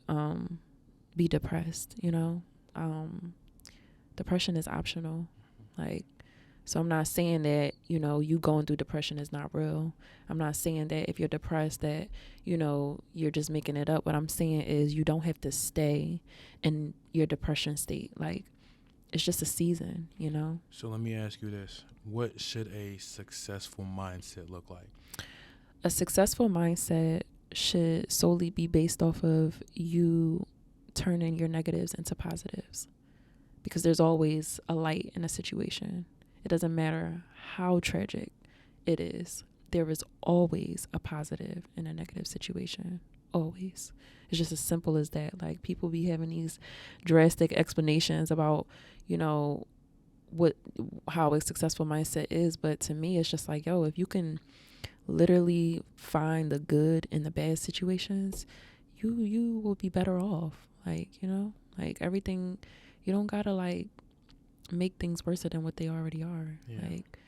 be depressed. Depression is optional. So I'm not saying that, you going through depression is not real. I'm not saying that if you're depressed that, you're just making it up. What I'm saying is you don't have to stay in your depression state. It's just a season, So let me ask you this. What should a successful mindset look like? A successful mindset should solely be based off of you turning your negatives into positives, because there's always a light in a situation. It doesn't matter how tragic it is. There is always a positive in a negative situation. Always. It's just as simple as that. People be having these drastic explanations about, how a successful mindset is. But to me, it's just if you can literally find the good in the bad situations, you will be better off. Like, you know, like everything, you don't gotta like make things worse than what they already are. Yeah. Like,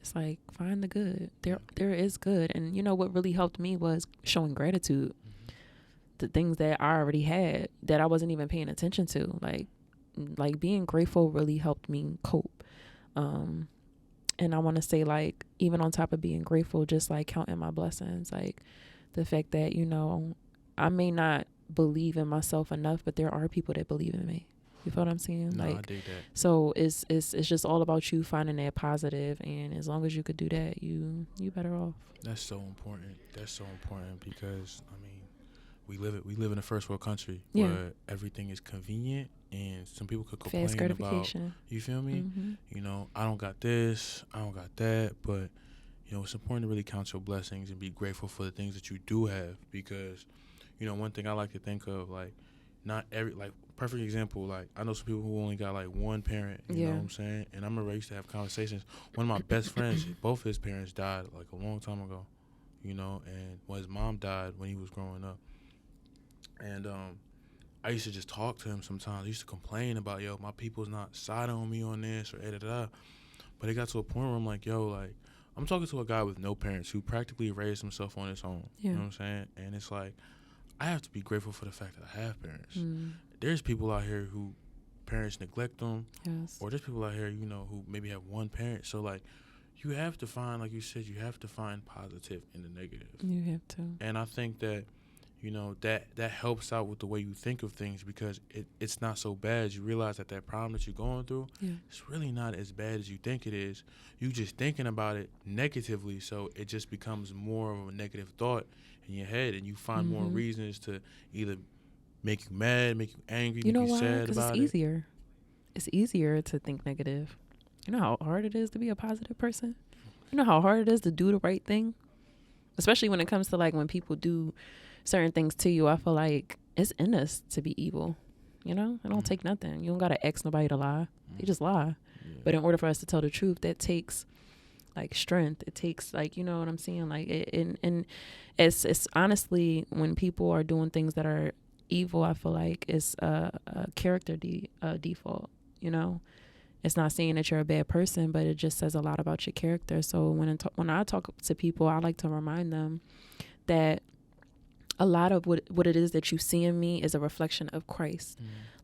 it's like, find the good. There is good. And you know what really helped me was showing gratitude. The things that I already had that I wasn't even paying attention to. Like being grateful really helped me cope. And I want to say, like, even on top of being grateful, just like counting my blessings, like the fact that, you know, I may not believe in myself enough, but there are people that believe in me. You feel what I'm saying? No, like, I dig that. So it's just all about you finding that positive, and as long as you could do that, you better off. That's so important. That's so important because I mean, we live in a first world country where everything is convenient, and some people could complain Fast gratification. about. You feel me? Mm-hmm. You know, I don't got this, I don't got that, but you know, it's important to really count your blessings and be grateful for the things that you do have because, you know, one thing I like to think of, like, not every, like, perfect example, like, I know some people who only got, like, one parent, you know what I'm saying? And I remember I used to have conversations. One of my best friends, both his parents died, like, a long time ago, you know, and his mom died when he was growing up. And I used to just talk to him sometimes. I used to complain about, yo, my people's not siding on me on this or da-da-da. But it got to a point where I'm like, yo, like, I'm talking to a guy with no parents who practically raised himself on his own. You know what I'm saying? And it's like, I have to be grateful for the fact that I have parents. There's people out here who parents neglect them. Yes. Or there's people out here, you know, who maybe have one parent. So, like, you have to find, like you said, you have to find positive in the negative. You have to. And I think that, you know, that helps out with the way you think of things because it's not so bad. You realize that problem that you're going through, it's really not as bad as you think it is. You just thinking about it negatively, so it just becomes more of a negative thought in your head, and you find more reasons to either make you mad, make you angry, you make you why? sad about it. It's easier. It's easier to think negative. You know how hard it is to be a positive person? You know how hard it is to do the right thing? Especially when it comes to, like, when people do certain things to you, I feel like it's in us to be evil. You know, it don't take nothing. You don't gotta ask nobody to lie. They just lie. But in order for us to tell the truth, that takes like strength. It takes, like, you know what I'm saying? Like, and it's honestly, when people are doing things that are evil, I feel like it's a character default. You know, it's not saying that you're a bad person, but it just says a lot about your character. So when I talk to people, I like to remind them that a lot of what it is that you see in me is a reflection of Christ.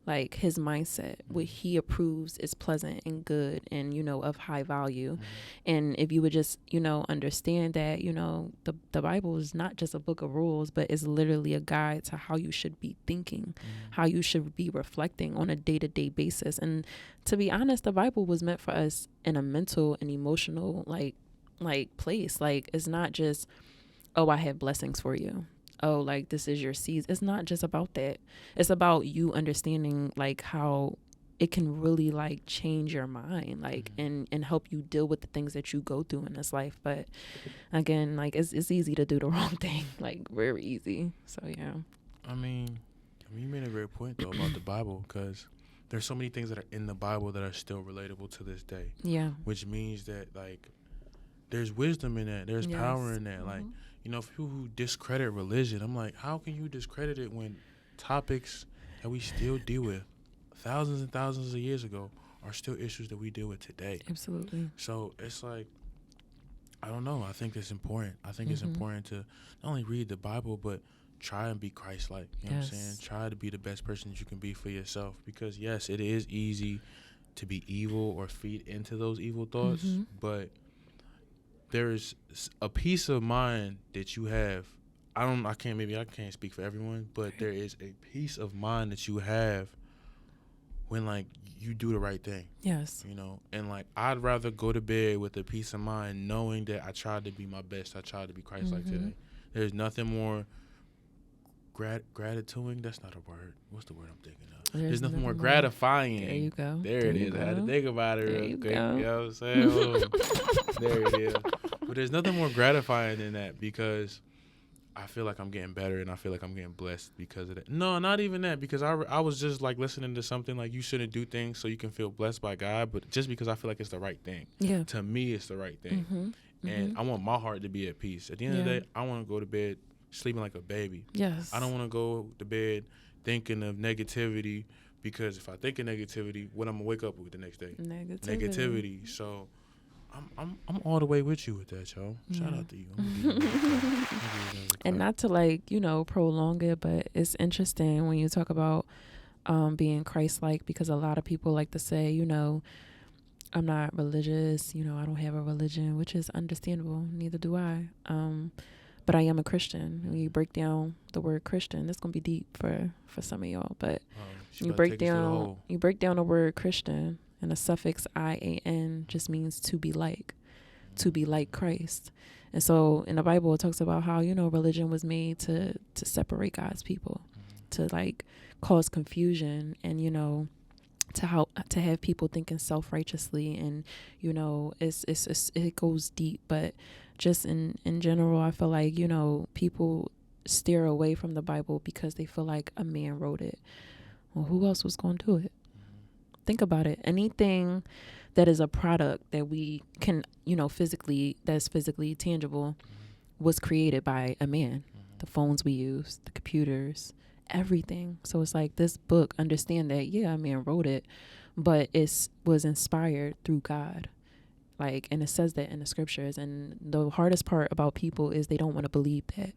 Like, his mindset, what he approves is pleasant and good and, you know, of high value. And if you would just, you know, understand that, you know, the Bible is not just a book of rules, but it's literally a guide to how you should be thinking, how you should be reflecting on a day-to-day basis. And to be honest, the Bible was meant for us in a mental and emotional, like place. Like, it's not just, oh, I have blessings for you. Oh, like, this is your season. It's not just about that. It's about you understanding, like, how it can really, like, change your mind, like, and help you deal with the things that you go through in this life. But again, like, it's easy to do the wrong thing, like, very easy. So yeah. I mean, you made a great point though about the Bible, because there's so many things that are in the Bible that are still relatable to this day. Yeah. Which means that, like, there's wisdom in that. There's power in that. Like, you know, people who discredit religion, I'm like, how can you discredit it when topics that we still deal with thousands and thousands of years ago are still issues that we deal with today? Absolutely. So it's like, I don't know. I think it's important. I think it's important to not only read the Bible, but try and be Christ-like. You know what I'm saying? Try to be the best person that you can be for yourself. Because, yes, it is easy to be evil or feed into those evil thoughts, but there is a peace of mind that you have. I can't speak for everyone, but there is a peace of mind that you have when, like, you do the right thing. Yes. You know, and, like, I'd rather go to bed with a peace of mind knowing that I tried to be my best. I tried to be Christ-like today. There's nothing more gratituing. That's not a word. What's the word I'm thinking of? There's nothing more gratifying. There you go. There it is. I had to think about it real quick. You know what I'm saying? There it is. But there's nothing more gratifying than that, because I feel like I'm getting better and I feel like I'm getting blessed because of that. No, not even that, because I was just, like, listening to something like, you shouldn't do things so you can feel blessed by God, but just because I feel like it's the right thing. Yeah. To me, it's the right thing. And I want my heart to be at peace. At the end of the day, I want to go to bed sleeping like a baby. Yes. I don't want to go to bed thinking of negativity, because if I think of negativity, what I'm gonna wake up with the next day? Negativity. So I'm all the way with you with that, y'all. Shout out to you. And not to like, you know, prolong it, but it's interesting when you talk about being Christ-like, because a lot of people like to say, you know, I'm not religious, you know, I don't have a religion, which is understandable. Neither do I. But I am a Christian. When you break down the word Christian, it's gonna be deep for some of y'all. But you break down the word Christian, and the suffix IAN just means to be like Christ. And so in the Bible, it talks about how, you know, religion was made to separate God's people, to like cause confusion, and, you know, to have people thinking self-righteously, and, you know, it goes deep. But just in general, I feel like, you know, people steer away from the Bible because they feel like a man wrote it. Well, who else was going to do it? Think about it. Anything that is a product that we can, you know, that's physically tangible, was created by a man. The phones we use, the computers, everything. So it's like this book, understand that, yeah, a man wrote it, but it was inspired through God. Like, and it says that in the scriptures. And the hardest part about people is they don't want to believe that.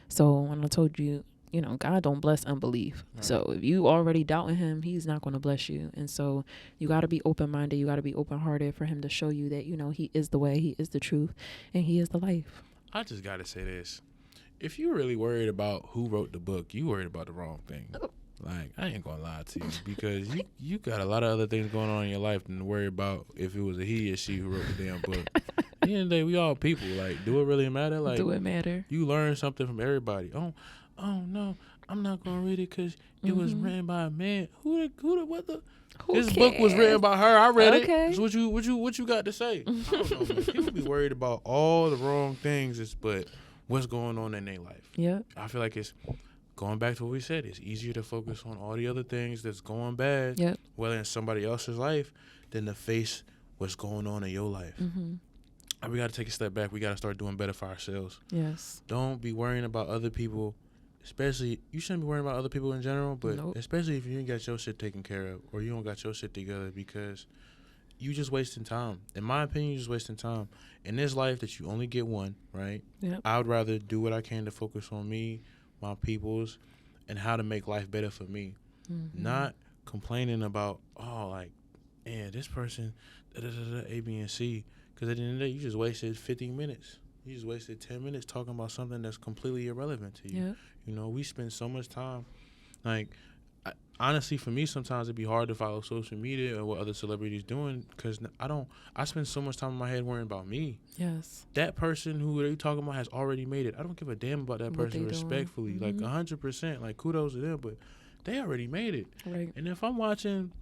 So when I told you, you know, God don't bless unbelief. Right. So if you already doubting him, he's not going to bless you. And so you got to be open-minded. You got to be open-hearted for him to show you that, you know, he is the way, he is the truth, and he is the life. I just got to say this. If you're really worried about who wrote the book, you worried about the wrong thing. Like, I ain't going to lie to you, because you got a lot of other things going on in your life than to worry about if it was a he or she who wrote the damn book. At the end of the day, we all people. Like, do it really matter? Like, do it matter? You learn something from everybody. Oh no, I'm not gonna read it because it was written by a man. Who this book was written by her. I read it. So what you got to say? I don't know, man. People be worried about all the wrong things, but what's going on in their life. Yeah. I feel like it's going back to what we said. It's easier to focus on all the other things that's going bad, whether in somebody else's life, than to face what's going on in your life. We got to take a step back. We got to start doing better for ourselves. Yes. Don't be worrying about other people. Especially, you shouldn't be worrying about other people in general, but especially if you ain't got your shit taken care of, or you don't got your shit together, because you just wasting time. In my opinion, you just wasting time. In this life that you only get one, right? Yep. I would rather do what I can to focus on me, my peoples, and how to make life better for me. Not complaining about, this person, A, B, and C. Because at the end of the day, you just wasted 15 minutes. You just wasted 10 minutes talking about something that's completely irrelevant to you. Yep. You know, we spend so much time. Like, honestly, for me, sometimes it'd be hard to follow social media or what other celebrities doing, because I spend so much time in my head worrying about me. Yes. That person who they're talking about has already made it. I don't give a damn about that person respectfully. Like, 100%. Like, kudos to them, but they already made it. Right. And if I'm watching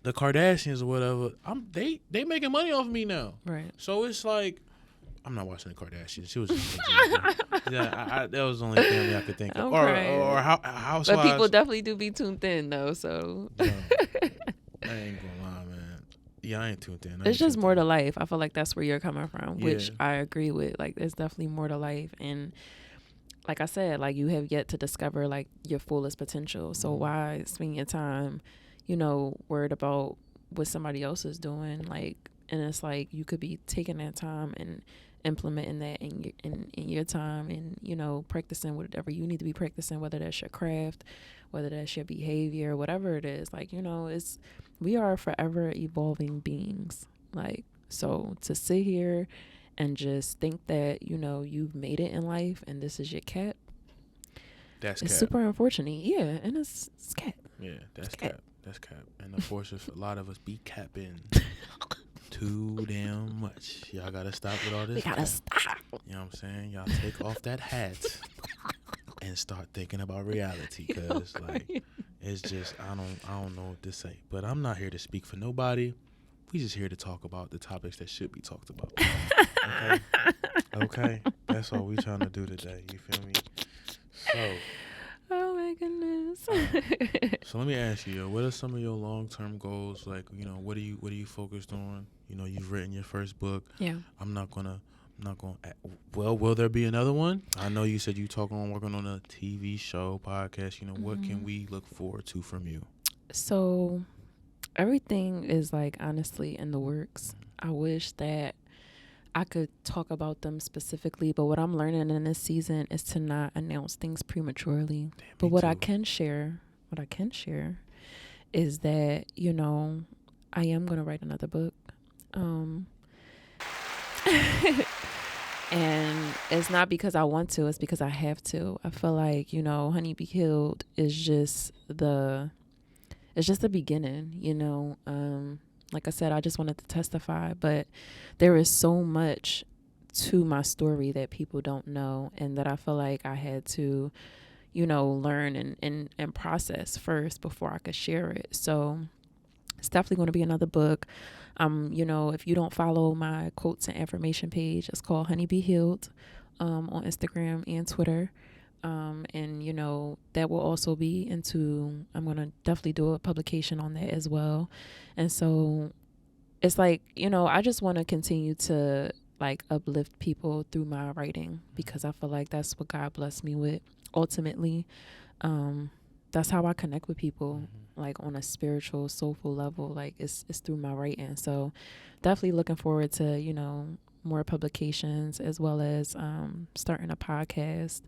the Kardashians or whatever, they making money off of me now. Right. So it's like, I'm not watching the Kardashians. She was just that was the only family I could think of. Or Housewives. But people definitely do be tuned in, though, so. I ain't gonna lie, man. Yeah, I ain't tuned in. It's just more to life. I feel like that's where you're coming from, which I agree with. Like, there's definitely more to life. And like I said, like, you have yet to discover, like, your fullest potential. So why spend your time, you know, worried about what somebody else is doing? Like, and it's like you could be taking that time and implementing that in your time, and, you know, practicing whatever you need to be practicing, whether that's your craft, whether that's your behavior, whatever it is. Like, you know, we are forever evolving beings. Like, so to sit here and just think that, you know, you've made it in life and this is your cap, it's cap. Super unfortunate. Yeah, and it's cap. Yeah, that's cap. That's cap. And unfortunately, a lot of us be capping too damn much. Y'all gotta stop with all this. We gotta stop. You know what I'm saying? Y'all take off that hat and start thinking about reality, because like, it's just, I don't know what to say. But I'm not here to speak for nobody. We just here to talk about the topics that should be talked about. Okay. That's all we trying to do today. You feel me? So. Oh my goodness. So let me ask you, what are some of your long-term goals? Like, you know, what are you focused on? You know, you've written your first book. Yeah. I'm not gonna I'm not going. Well, will there be another one? I know you said you working on a TV show, podcast. What can we look forward to from you? So everything is like honestly in the works. I wish that I could talk about them specifically, but what I'm learning in this season is to not announce things prematurely. But what I can share is that, I am going to write another book. And it's not because I want to, it's because I have to. I feel like, Honey Be Healed is just the beginning, like I said, I just wanted to testify, but there is so much to my story that people don't know, and that I feel like I had to, learn and process first before I could share it. So it's definitely going to be another book. If you don't follow my quotes and affirmation page, it's called Honey Be Healed on Instagram and Twitter. And that will also be I'm going to definitely do a publication on that as well. And so it's like, I just want to continue to like uplift people through my writing, because I feel like that's what God blessed me with ultimately. That's how I connect with people, like on a spiritual, soulful level. Like it's through my writing. So definitely looking forward to, more publications, as well as starting a podcast.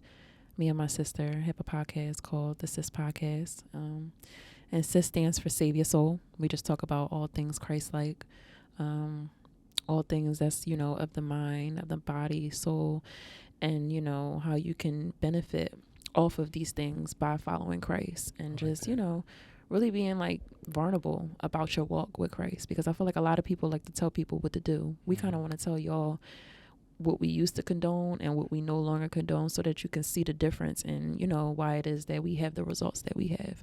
Me and my sister have a podcast called the Sis Podcast. And Sis stands for Save Your Soul. We just talk about all things Christ-like, all things that's, of the mind, of the body, soul, and, how you can benefit off of these things by following Christ, and just, really being like vulnerable about your walk with Christ, because I feel like a lot of people like to tell people what to do. We kind of want to tell y'all what we used to condone and what we no longer condone, so that you can see the difference in, why it is that we have the results that we have.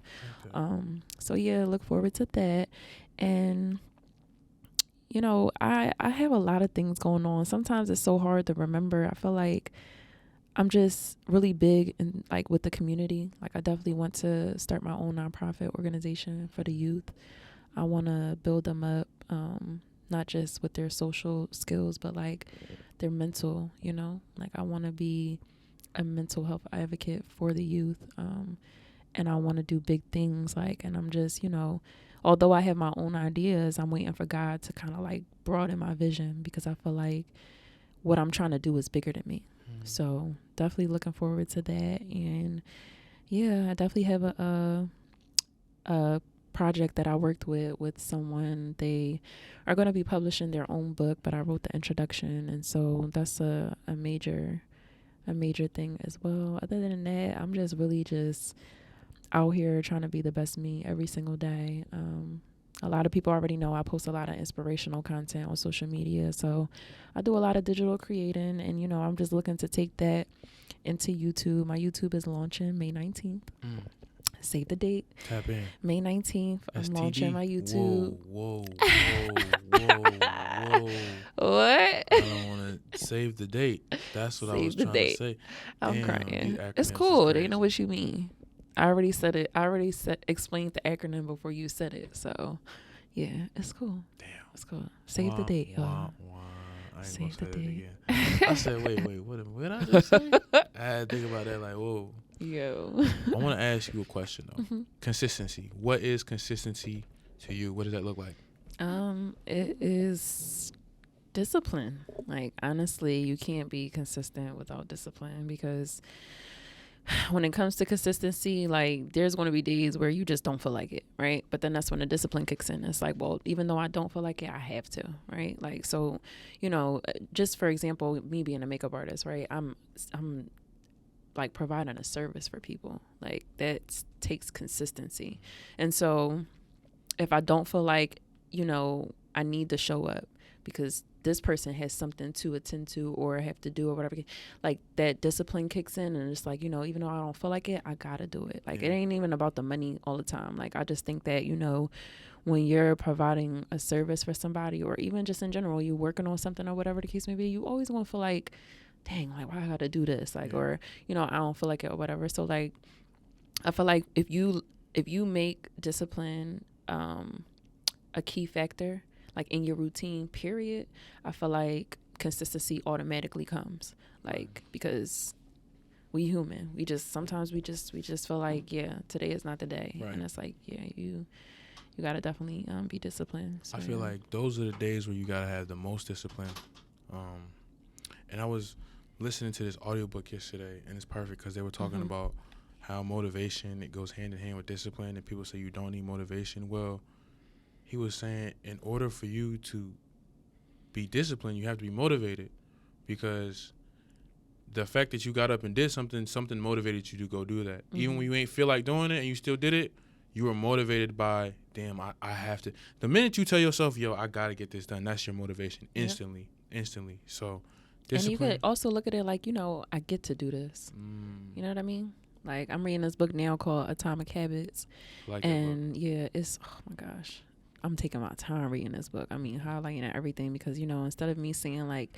Okay. So yeah, look forward to that. And I have a lot of things going on. Sometimes it's so hard to remember. I feel like I'm just really big in like with the community. Like I definitely want to start my own nonprofit organization for the youth. I want to build them up, not just with their social skills, but like their mental, like I want to be a mental health advocate for the youth. And I want to do big things, and I'm just, although I have my own ideas, I'm waiting for God to kind of like broaden my vision, because I feel like what I'm trying to do is bigger than me. So definitely looking forward to that. And yeah, I definitely have a project that I worked with someone. They are going to be publishing their own book, but I wrote the introduction, and so that's a major thing as well. Other than that, I'm just really just out here trying to be the best me every single day. A lot of people already know I post a lot of inspirational content on social media, so I do a lot of digital creating, and I'm just looking to take that into YouTube. My YouTube is launching May 19th. Save the date. Tap in. May 19th. I'm STD. launching my YouTube. Whoa. What? I don't want to save the date. That's what I was trying to say. I'm Damn, crying. It's cool. They know what you mean. I already said it. I already explained the acronym before you said it. So, yeah, it's cool. Damn. It's cool. Save the date, y'all. I ain't Save the date. I said, wait, what did I just say? I had to think about that, like, whoa. Yo. I want to ask you a question, though. Mm-hmm. Consistency. What is consistency to you? What does that look like? It is discipline. Like, honestly, you can't be consistent without discipline, because when it comes to consistency, like there's going to be days where you just don't feel like it, right? But then that's when the discipline kicks in. It's like, well, even though I don't feel like it, I have to, right? Like, so, just for example, me being a makeup artist, right? I'm like providing a service for people. Like that takes consistency. And so if I don't feel like, I need to show up because this person has something to attend to or have to do or whatever, like that discipline kicks in, and it's like, even though I don't feel like it, I gotta do it. Like, it ain't even about the money all the time. Like, I just think that, when you're providing a service for somebody, or even just in general, you're working on something or whatever the case may be, you always want to feel like, dang, like, why I gotta do this? Like, or, I don't feel like it or whatever. So like, I feel like if you make discipline, a key factor, like in your routine, period, I feel like consistency automatically comes, like, because we human. We just sometimes we just feel like, yeah, today is not the day, Right. and it's like, yeah, you gotta definitely be disciplined. So, I feel like those are the days where you gotta have the most discipline. And I was listening to this audiobook yesterday, and it's perfect because they were talking about how motivation, it goes hand in hand with discipline, and people say you don't need motivation. Well, he was saying in order for you to be disciplined, you have to be motivated, because the fact that you got up and did something motivated you to go do that. Even when you ain't feel like doing it and you still did it, you were motivated by, damn, I have to. The minute you tell yourself, yo, I got to get this done, that's your motivation instantly. So discipline. And you could also look at it like, I get to do this. You know what I mean? Like, I'm reading this book now called Atomic Habits. And yeah, it's, oh my gosh, I'm taking my time reading this book. I mean, highlighting everything, because, instead of me saying like,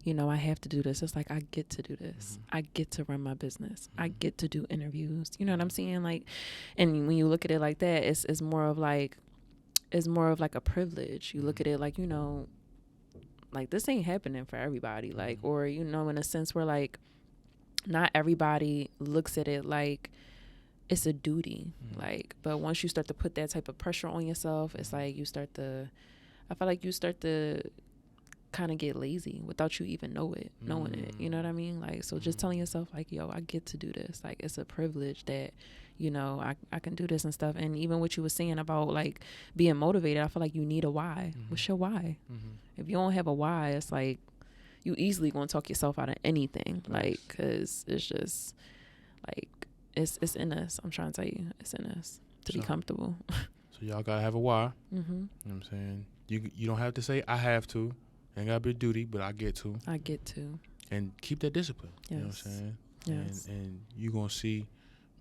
I have to do this, it's like, I get to do this. I get to run my business. I get to do interviews. You know what I'm saying? Like, and when you look at it like that, it's more of like a privilege. You look at it like, like, this ain't happening for everybody. Like, or, in a sense where like, not everybody looks at it like it's a duty. Like, but once you start to put that type of pressure on yourself, it's like I feel like you start to kind of get lazy without you even knowing it. You know what I mean? Like, so just telling yourself like, yo, I get to do this. Like, it's a privilege that, I can do this and stuff. And even what you were saying about like being motivated, I feel like you need a why. What's your why? If you don't have a why, it's like you easily gonna talk yourself out of anything. Like, cause it's just like, it's in us. I'm trying to tell you, it's in us to be comfortable. So y'all gotta have a why. You know what I'm saying? You don't have to say I have to. Ain't gotta be a duty, but I get to. And keep that discipline. Yes. You know what I'm saying? Yes. And you're gonna see,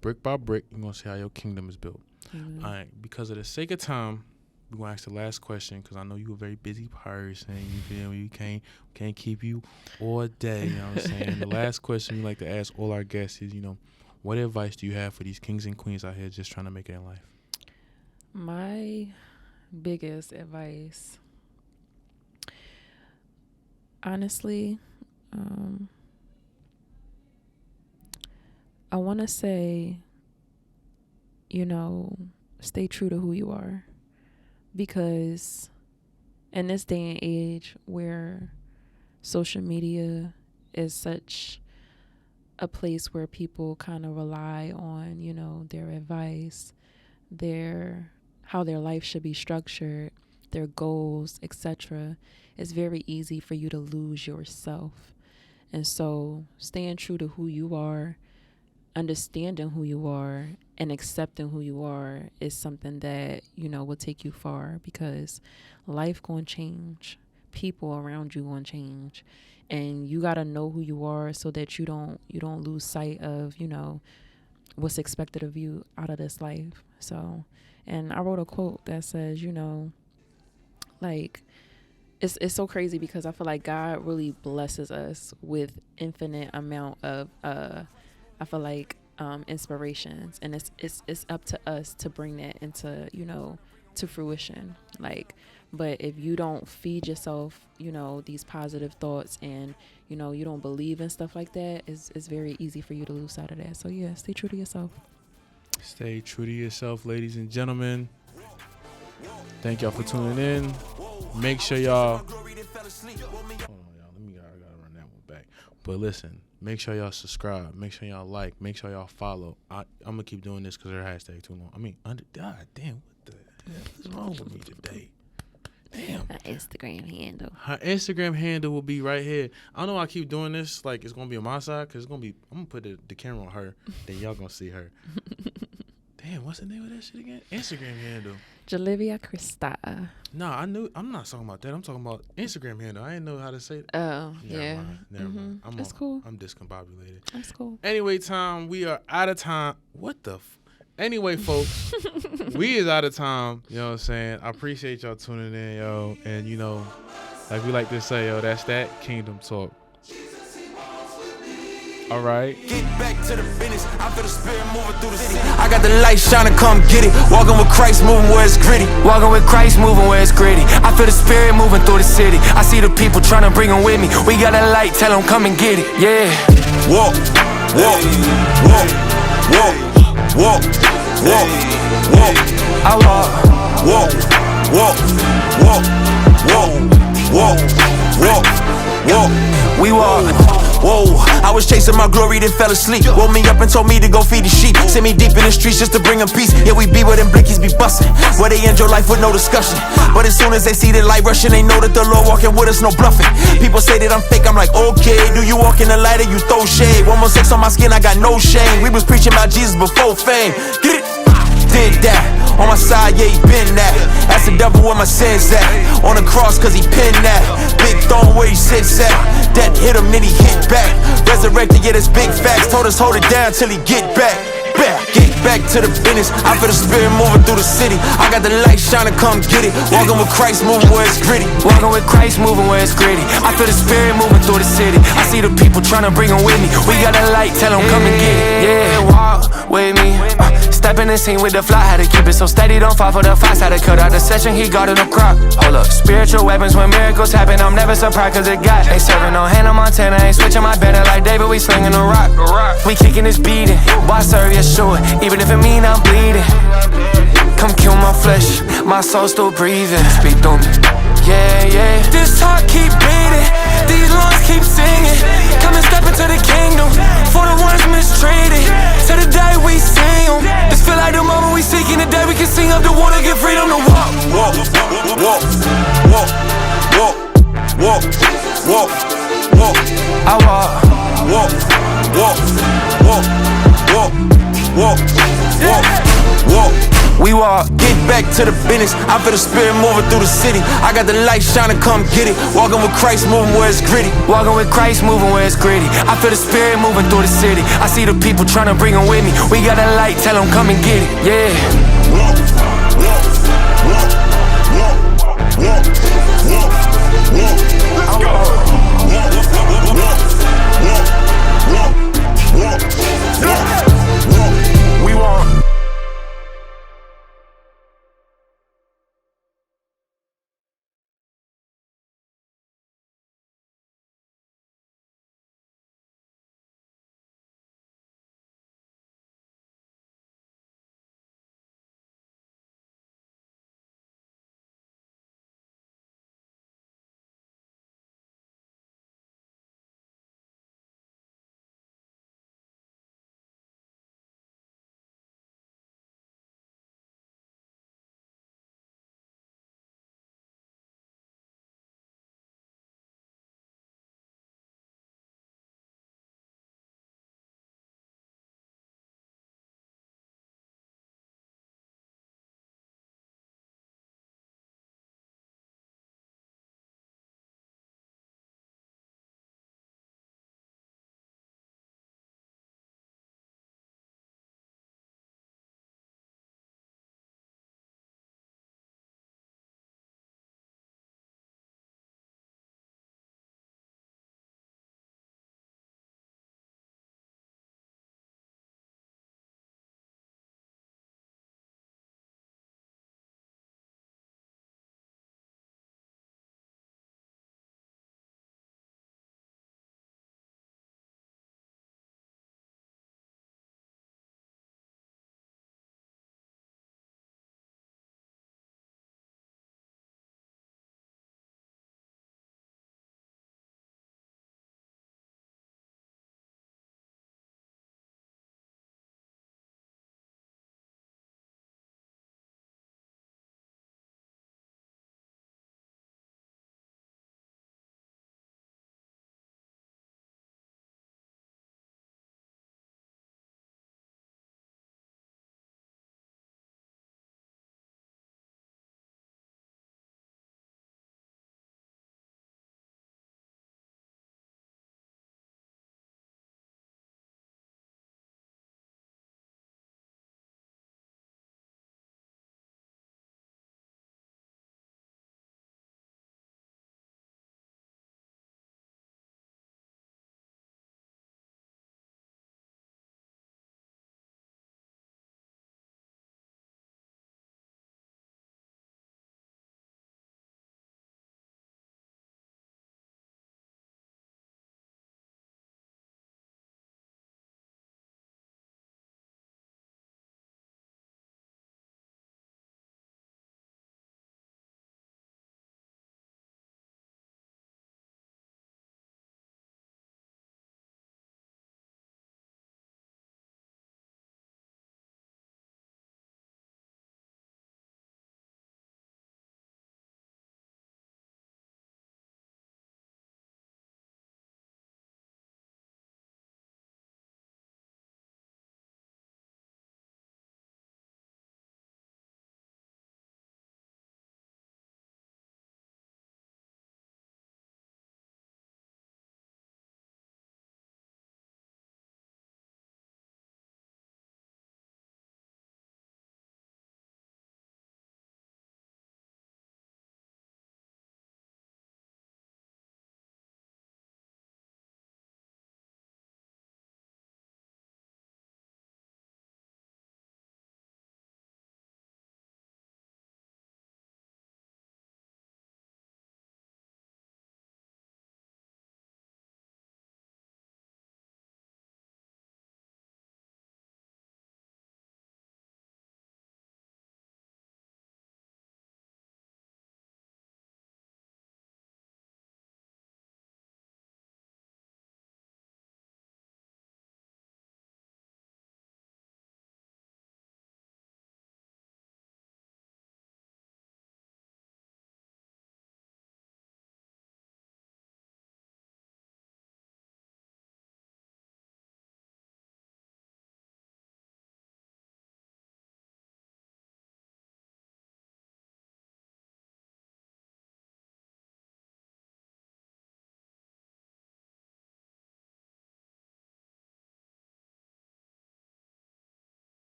brick by brick, you're gonna see how your kingdom is built. All right. Because of the sake of time, we're gonna ask the last question, because I know you're a very busy person. You feel me? We can't keep you all day. You know what I'm saying? The last question we like to ask all our guests is, what advice do you have for these kings and queens out here just trying to make it in life? My biggest advice, honestly, I want to say, stay true to who you are, because in this day and age where social media is such a place where people kind of rely on, their advice, how their life should be structured, their goals, etc., it's very easy for you to lose yourself. And so staying true to who you are, understanding who you are, and accepting who you are is something that, will take you far, because life gonna change. People around you gonna change. And you got to know who you are so that you don't lose sight of, what's expected of you out of this life. So, and I wrote a quote that says, like, it's so crazy, because I feel like God really blesses us with infinite amount of, I feel like, inspirations, and it's up to us to bring that into, to fruition. Like, but if you don't feed yourself, these positive thoughts, and, you don't believe in stuff like that, it's very easy for you to lose sight of that. So yeah, stay true to yourself. Stay true to yourself, ladies and gentlemen. Thank y'all for tuning in. Make sure y'all, hold on, y'all. I gotta run that one back. But listen, make sure y'all subscribe. Make sure y'all like. Make sure y'all follow. I'm gonna keep doing this because their hashtag too long. I mean, God damn, what the hell is wrong with me today? Damn. Her Instagram handle. Her Instagram handle will be right here. I know I keep doing this like it's gonna be on my side, because I'm gonna put the camera on her, then y'all gonna see her. Damn, what's the name of that shit again? Instagram handle. Julivia Christa. No, I'm not talking about that. I'm talking about Instagram handle. I didn't know how to say it. Oh, yeah. Never mind. That's cool. I'm discombobulated. That's cool. Anyway, Tom, we are out of time. What the Anyway, folks, we is out of time. You know what I'm saying? I appreciate y'all tuning in, yo. And, like we like to say, yo, that's that Kingdom Talk. All right. Get back to the business. I feel the spirit moving through the city. I got the light shining, come get it. Walking with Christ, moving where it's gritty. Walking with Christ, moving where it's gritty. I feel the spirit moving through the city. I see the people trying to bring them with me. We got a light, tell them come and get it. Yeah. Walk, walk, walk, walk, walk, walk, walk. I walk, walk, walk, walk, walk, walk, walk, walk. We walk. Whoa, I was chasing my glory, then fell asleep. Woke me up and told me to go feed the sheep. Sent me deep in the streets just to bring them peace. Yeah, we be where them blickies be bustin', where they end your life with no discussion. But as soon as they see the light rushing, they know that the Lord walking with us, no bluffing. People say that I'm fake, I'm like, okay. Do you walk in the light or you throw shade? 1 more sex on my skin, I got no shame. We was preaching about Jesus before fame. Get it? Did that. On my side, yeah, he been that. That's the devil where my sins at. On the cross, cause he pinned that. Big throne where he sits at. Death hit him, then he hit back. Resurrected, yeah, that's big facts. Told us hold it down till he get back. Get back to the business. I feel the spirit moving through the city. I got the light shining, come get it. Walking with Christ, moving where it's gritty. Walking with Christ, moving where it's gritty. I feel the spirit moving through the city. I see the people trying to bring them with me. We got a light, tell them come and get it. Yeah, walk with me. Step in the scene with the fly, had to keep it so steady, don't fall for the fox. Had to cut out the session, he got in the crop. Hold up, spiritual weapons when miracles happen. I'm never surprised cause it got. Ain't serving no Hannah Montana, ain't switching my banner like David, we slinging the rock. We kicking this beating, why serve Yeshua, even if it mean I'm bleeding. Come kill my flesh, my soul still breathing. Speak through me, yeah, yeah. This heart keep beating, these lungs keep singing. Come and step into the kingdom, for the ones mistreated. Till the day we see them. This feel like the moment we seeking, the day we can sing up the water, get freedom to walk. Walk, walk, walk, walk, walk, walk, walk. I walk, walk, walk, walk, walk, walk, walk, walk. We walk, get back to the business. I feel the spirit moving through the city. I got the light shining, come get it. Walking with Christ, moving where it's gritty. Walking with Christ, moving where it's gritty. I feel the spirit moving through the city. I see the people trying to bring them with me. We got a light, tell them come and get it. Yeah. Walk, walk, walk, walk, walk, walk, walk.